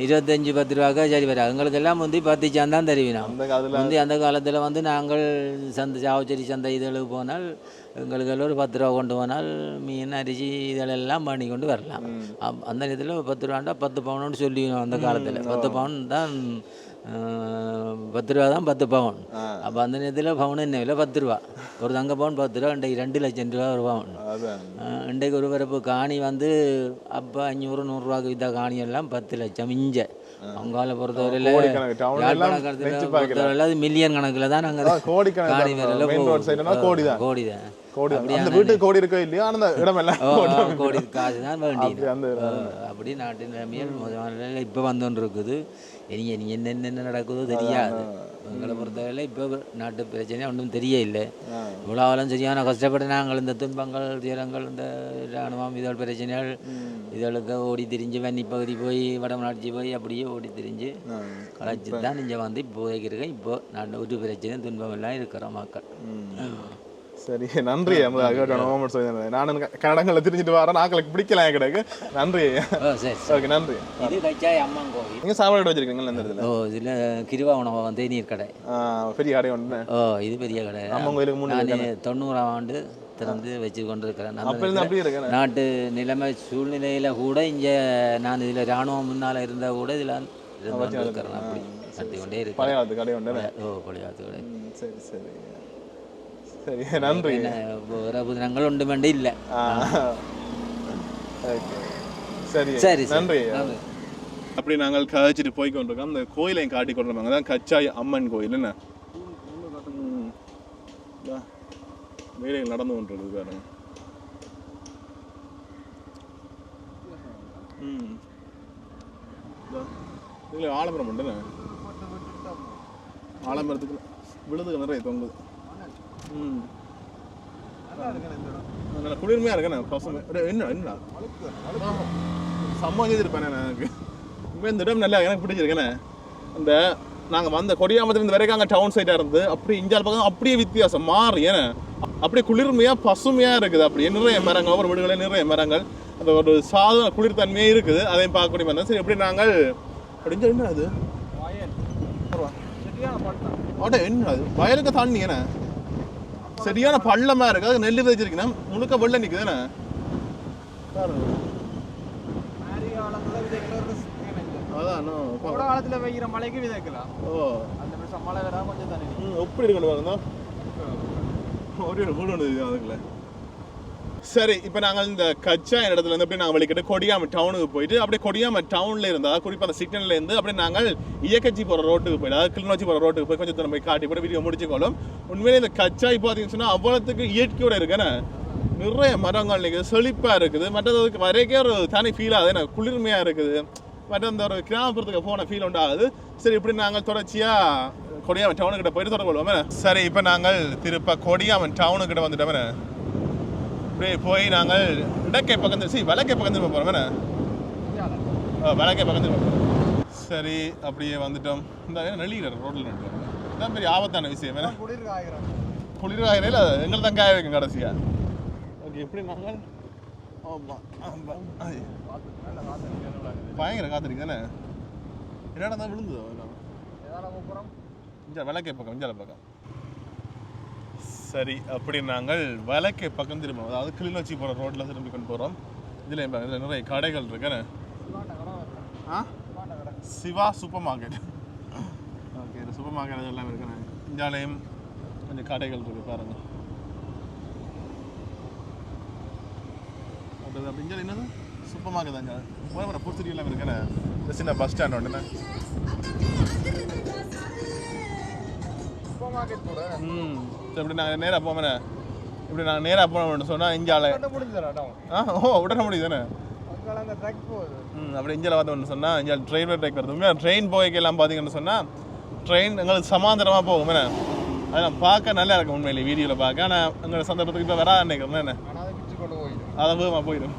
25-10 ரூபாக்கா சரி வராது. எங்களுக்கெல்லாம் முந்தி 10 சான் தான் தெரிவினோம். முந்தி அந்த காலத்தில் நாங்கள் சந்தை சாவச்சேரி சந்தை இதழுக்கு போனால் எங்களுக்கு எல்லாம் ஒரு 10 ரூபா கொண்டு போனால் மீன் அரிசி இதெல்லாம் பண்ணி கொண்டு வரலாம். அந்த நேரத்தில் 10 ரூபாண்டா 10 பவுன்னு சொல்லிக்கணும். அந்த காலத்தில் 10 பவுன் தான் 10 ரூபா தான் 10 பவுன். அப்போ அந்த நேரத்தில் பவுன் என்ன விலை 10 ரூபா. ஒரு தங்க பவுன் 10 ரூபா. இன்றைக்கு 2 லட்சம் ரூபா ஒரு பவுன். இன்றைக்கு ஒரு பிறப்பு காணி அப்போ 500-100 ரூபாய்க்கு வித்த காணியெல்லாம் 10 லட்சம் இஞ்ச. அவங்கால பொறுத்தவரையில் பொறுத்தவரையில் அது மில்லியன் கணக்கில் தான் நாங்கள் காணி வரல. கோடி தான் கோடி இருக்கோ இல்லையா அந்த இடமெல்லாம் கோடி காசு தான் வேண்டியது. அப்படி நாட்டு நிலைமையில் இப்போ வந்துட்டு இருக்குது. இனி என்னென்ன நடக்குதோ தெரியாது. எங்களை பொறுத்தவரையில் இப்போ நாட்டு பிரச்சனை ஒன்றும் தெரிய இல்லை. இவ்வளோ ஆளும் சரியான கஷ்டப்பட்டு நாங்கள் இந்த துன்பங்கள் துயரங்கள் இந்த இராணுவம் இதழ் பிரச்சனைகள் இதழுக்கு ஓடி திரிஞ்சு வன்னி பகுதி போய் வடமராட்சி போய் அப்படியே ஓடி திரிஞ்சு களைச்சி தான் இங்கே வந்து இப்போ இருக்கேன். இப்போ நாட்டு ஒரு பிரச்சனை துன்பம் எல்லாம் இருக்கிறோம் மக்கள். சரி, நன்றி. நானும் கடங்களில் திரிஞ்சிட்டு வரேன். நாங்களுக்கு பிடிக்கல கிடக்கு. நன்றி. சரி, ஓகே, நன்றி. இது கச்சாய் அம்மன் கோவில். நீங்கள் சாப்பாடு வச்சிருக்கீங்களா இந்த இடத்துல? இதில் கிருவா உணவகம் தேநீர் கடை. பெரிய கடை ஒன்று. இது பெரிய கடை. அம்மன் கோயிலுக்கு நான் 90ஆம் ஆண்டு திறந்து வச்சு கொண்டு இருக்கிறேன். நாட்டு நிலைமை சூழ்நிலையில் கூட இங்கே நான் இதில் இராணுவம் முன்னால் இருந்தால் கூட இதில் இருக்கிறேன். அப்படி நடத்தி கொண்டே இருக்கேன். பழைய காலத்து கடை ஒன்று. பழைய காலத்து கடை. சரி சரி சரி, நன்றி. புதினங்கள் ஒன்று வேண்டி இல்லை. சரி சரி, நன்றி. அப்படி நாங்கள் கழிச்சிட்டு போய் கொண்டிருக்கோம். அந்த கோயிலையும் காட்டி கொண்டிருக்காங்க. தான் கச்சாய் அம்மன் கோயில். என்ன வேலைகள் நடந்து கொண்டிருக்குது பாருங்க. இல்லை ஆலமரம் உண்டுண்ணே. ஆலமரத்துக்கு விழுதுகள் நிறைய தொங்குது. நல்லா குளிர்மையாக இருக்கேண்ணே. பசங்க என்ன என்ன சம்ம செய்திருப்பேன் எனக்கு. இந்த இடம் நல்லா எனக்கு பிடிச்சிருக்கேண்ணே. அந்த நாங்கள் வந்த கொடியாமத்துலேருந்து வரைக்கும் அங்கே டவுன் சைடாக இருந்து அப்படி இஞ்சால் பக்கம் அப்படியே வித்தியாசம் மாறி ஏன்னா அப்படியே குளிர்மையாக பசுமையாக இருக்குது. அப்படியே நிறைய மரங்கள், ஒவ்வொரு வீடுகளில் நிறைய மரங்கள், அந்த ஒரு சாதாரண குளிர்தன்மையே இருக்குது. அதையும் பார்க்கக்கூடிய வந்தோம். சரி, எப்படி நாங்கள் அப்படிஞ்சா என்ன அது என்ன அது வயலுக்கு தண்ணி என்ன சரியான பள்ளமாக இருக்குது. அது நெல் விதைச்சிருக்கீங்கன்னா முழுக்க வெள்ளை நிற்குதுண்ணே. அதான் காலத்துல வைக்கிற மழைக்கு விதைக்கலாம். அந்த மழை வேற கொஞ்சம் தண்ணி எப்படி இருக்கு பாருங்க. ஒரு வீடு ஒன்று அதுக்குள்ள. சரி, இப்போ நாங்கள் இந்த கச்சா இடத்துல இருந்து அப்படியே நாங்கள் வெளிக்கிட்டு கொடியாம டவுனுக்கு போயிட்டு அப்படியே கொடியாம டவுனில் இருந்தால் குறிப்பாக அந்த சிக்னல்லேருந்து அப்படியே நாங்கள் இயக்கச்சி போகிற ரோட்டுக்கு போயிட்டு அதாவது கிளிநொச்சி போகிற ரோட்டுக்கு போய் கொஞ்சம் தூரம் போய் காட்டி போய் வீடியோ முடிச்சுக்கொள்ளும். உண்மையிலே இந்த கச்சா இப்போ பார்த்தீங்கன்னு சொன்னால் அவ்வளோத்துக்கு இயற்கையோடு இருக்குன்னு நிறைய மரங்கள் நிற்குது, செழிப்பாக இருக்குது. மற்றதுக்கு வரைக்கே ஒரு தனி ஃபீல் ஆகுது. எனக்கு குளிர்மையாக இருக்குது. மற்ற அந்த ஒரு கிராமப்புறத்துக்கு போன ஃபீல் உண்டாகுது. சரி, இப்படி நாங்கள் தொடர்ச்சியாக கொடியாமன் டவுனுக்கிட்ட போயிட்டு தொடர்பு கொள்வோமே. சரி, இப்போ நாங்கள் திருப்ப கொடியாமன் டவுனுக்கிட்ட வந்துட்டோமே. அப்படியே போய் நாங்கள் இடக்கை பக்கம் வழக்கை பக்கம் திரும்ப போகிறோமே. வழக்கை பக்கம் திரும்ப போகிறோம். சரி, அப்படியே வந்துட்டோம். இந்த நெல்லிக்கிற ரோட்டில் நட்டுவாங்க. இதான் பெரிய ஆபத்தான விஷயம். குளிர் காய்கறி இல்லை, எங்களை தான் காய வைக்கும் கடைசியாக. ஓகே, எப்படி நாங்கள் பயங்கர காத்திருக்குதானே. என்னடா தான் விழுந்ததோ இங்கே வழக்கை பக்கம் இஞ்சால பக்கம். சரி, அப்படி நாங்கள் வழக்கை பக்கம் திரும்ப அதாவது கிளிநொச்சி போகிற ரோட்டில் திரும்பி கொண்டு போகிறோம். இதில் நிறைய கடைகள் இருக்குன்னு. Shiva super market. Okay, super market எல்லாம் இருக்குண்ணே. இஞ்சாலையும் கொஞ்சம் கடைகள் இருக்குது பாருங்க. அப்படி இஞ்சால என்னது சூப்பர் மார்க்கெட் தான். இங்கே போகிற பூச்செடி எல்லாம் இருக்குண்ணே. இந்த சின்ன பஸ் ஸ்டாண்ட் ஒன்றுண்ணே. இப்படி நாங்கள் நேராக போவேண்ணே. இப்படி நாங்கள் நேராக போனோம்னு சொன்னால் இஞ்சாலை உடனே முடியுது தானே. அந்த ட்ரக் போகுது அப்படி இங்கே பார்த்தோம்னு சொன்னால் இங்கே ட்ரெயினில் ட்ரெக் வருது உண்மையாக ட்ரெயின் போய்க்கெல்லாம் பார்த்தீங்கன்னு சொன்னால் ட்ரெயின் எங்களுக்கு சமாந்தரமாக போகும் என்ன அதெல்லாம் பார்க்க நல்லா இருக்கும் உண்மையிலே வீடியோவில் பார்க்க ஆனால் எங்களோட சந்தர்ப்பத்துக்கு இப்போ வராது நினைக்கிறேன் என்ன ஆனால் அதை பிச்சு கொண்டு போயிடும் அதை போயிடும்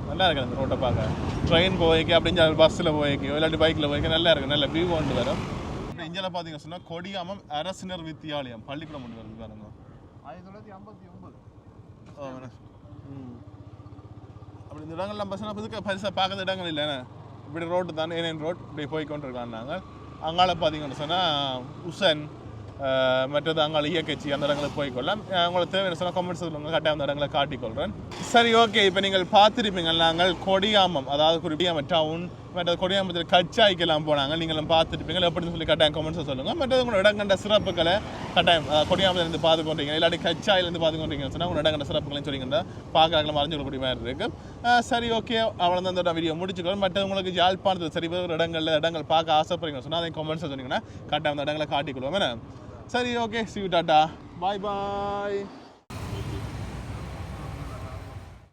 நல்லா இருக்கு அந்த ரோட்டை பார்க்க ட்ரெயின் போய்க்கு அப்படி பஸ்ஸில் போய்க்கு இல்லாட்டி பைக்கில் போய்க்கு நல்லா இருக்கு நல்ல வியூ கொண்டு வரும் இப்படி இங்கே பார்த்தீங்கன்னு சொன்னால் கொடியாமம் அரசினர் வித்தியாலயம் பள்ளிக்கூடம் கொண்டு வருது பாருங்க 1959 அப்படி இந்த இடங்கள்லாம் பஸ்ஸில் பரிசாக பார்க்குற இடங்கள் இல்லைண்ணே இப்படி ரோட்டு தானே ஏன் ரோட் இப்படி போய் கொண்டிருக்காங்க நாங்கள் அங்கால பார்த்தீங்கன்னு சொன்னால் உசன் மற்றது அங்கால இயக்கச்சி அந்த இடங்களுக்கு போய்க்கொள்ளலாம் உங்களுக்கு தேவையான சொன்னால் கமெண்ட்ஸ் சொல்லுங்கள் கட்டாயம் அந்த இடங்களை காட்டிக்கொள்கிறேன் சரி ஓகே இப்போ நீங்கள் பார்த்துருப்பீங்க நாங்கள் கொடியாமம் அதாவது கொடியாமம் டவுன் மற்றது கொடியாமத்தில் கச்சாய்க்கெல்லாம் போனாங்க நீங்களும் பார்த்துருப்பீங்க எப்படின்னு சொல்லி கட்டாயம் கமெண்ட்ஸ் சொல்லுங்கள் மற்றது உங்களோட இடங்கண்ட சிறப்புகளை கட்டாயம் கொடியாமலேருந்து பார்த்துக்கொண்டீங்க இல்லாட்டி கச்சாயிலேருந்து பார்த்துக்கொண்டீங்கன்னு சொன்னால் உங்களோட இடங்கண்ட சிறப்புகளையும் சொல்லிங்கன்னா பார்க்கறதுல மறைஞ்சு கொள்ளக்கூடிய மாதிரி இருக்குது சரி ஓகே அவ்வளோ தான் இந்த வீடியோ முடிச்சுக்கிறோம் மற்ற உங்களுக்கு யாழ்ப்பாணத்தில் சரி வேறு இடங்கள் பார்க்க ஆசைப்படுறீங்கன்னு சொன்னால் அதை கமெண்ட்ஸை சொன்னீங்கன்னா கட்டாயம் அந்த இடங்களை காட்டிக்கொள்வோம் என்ன சரி okay see you tata bye bye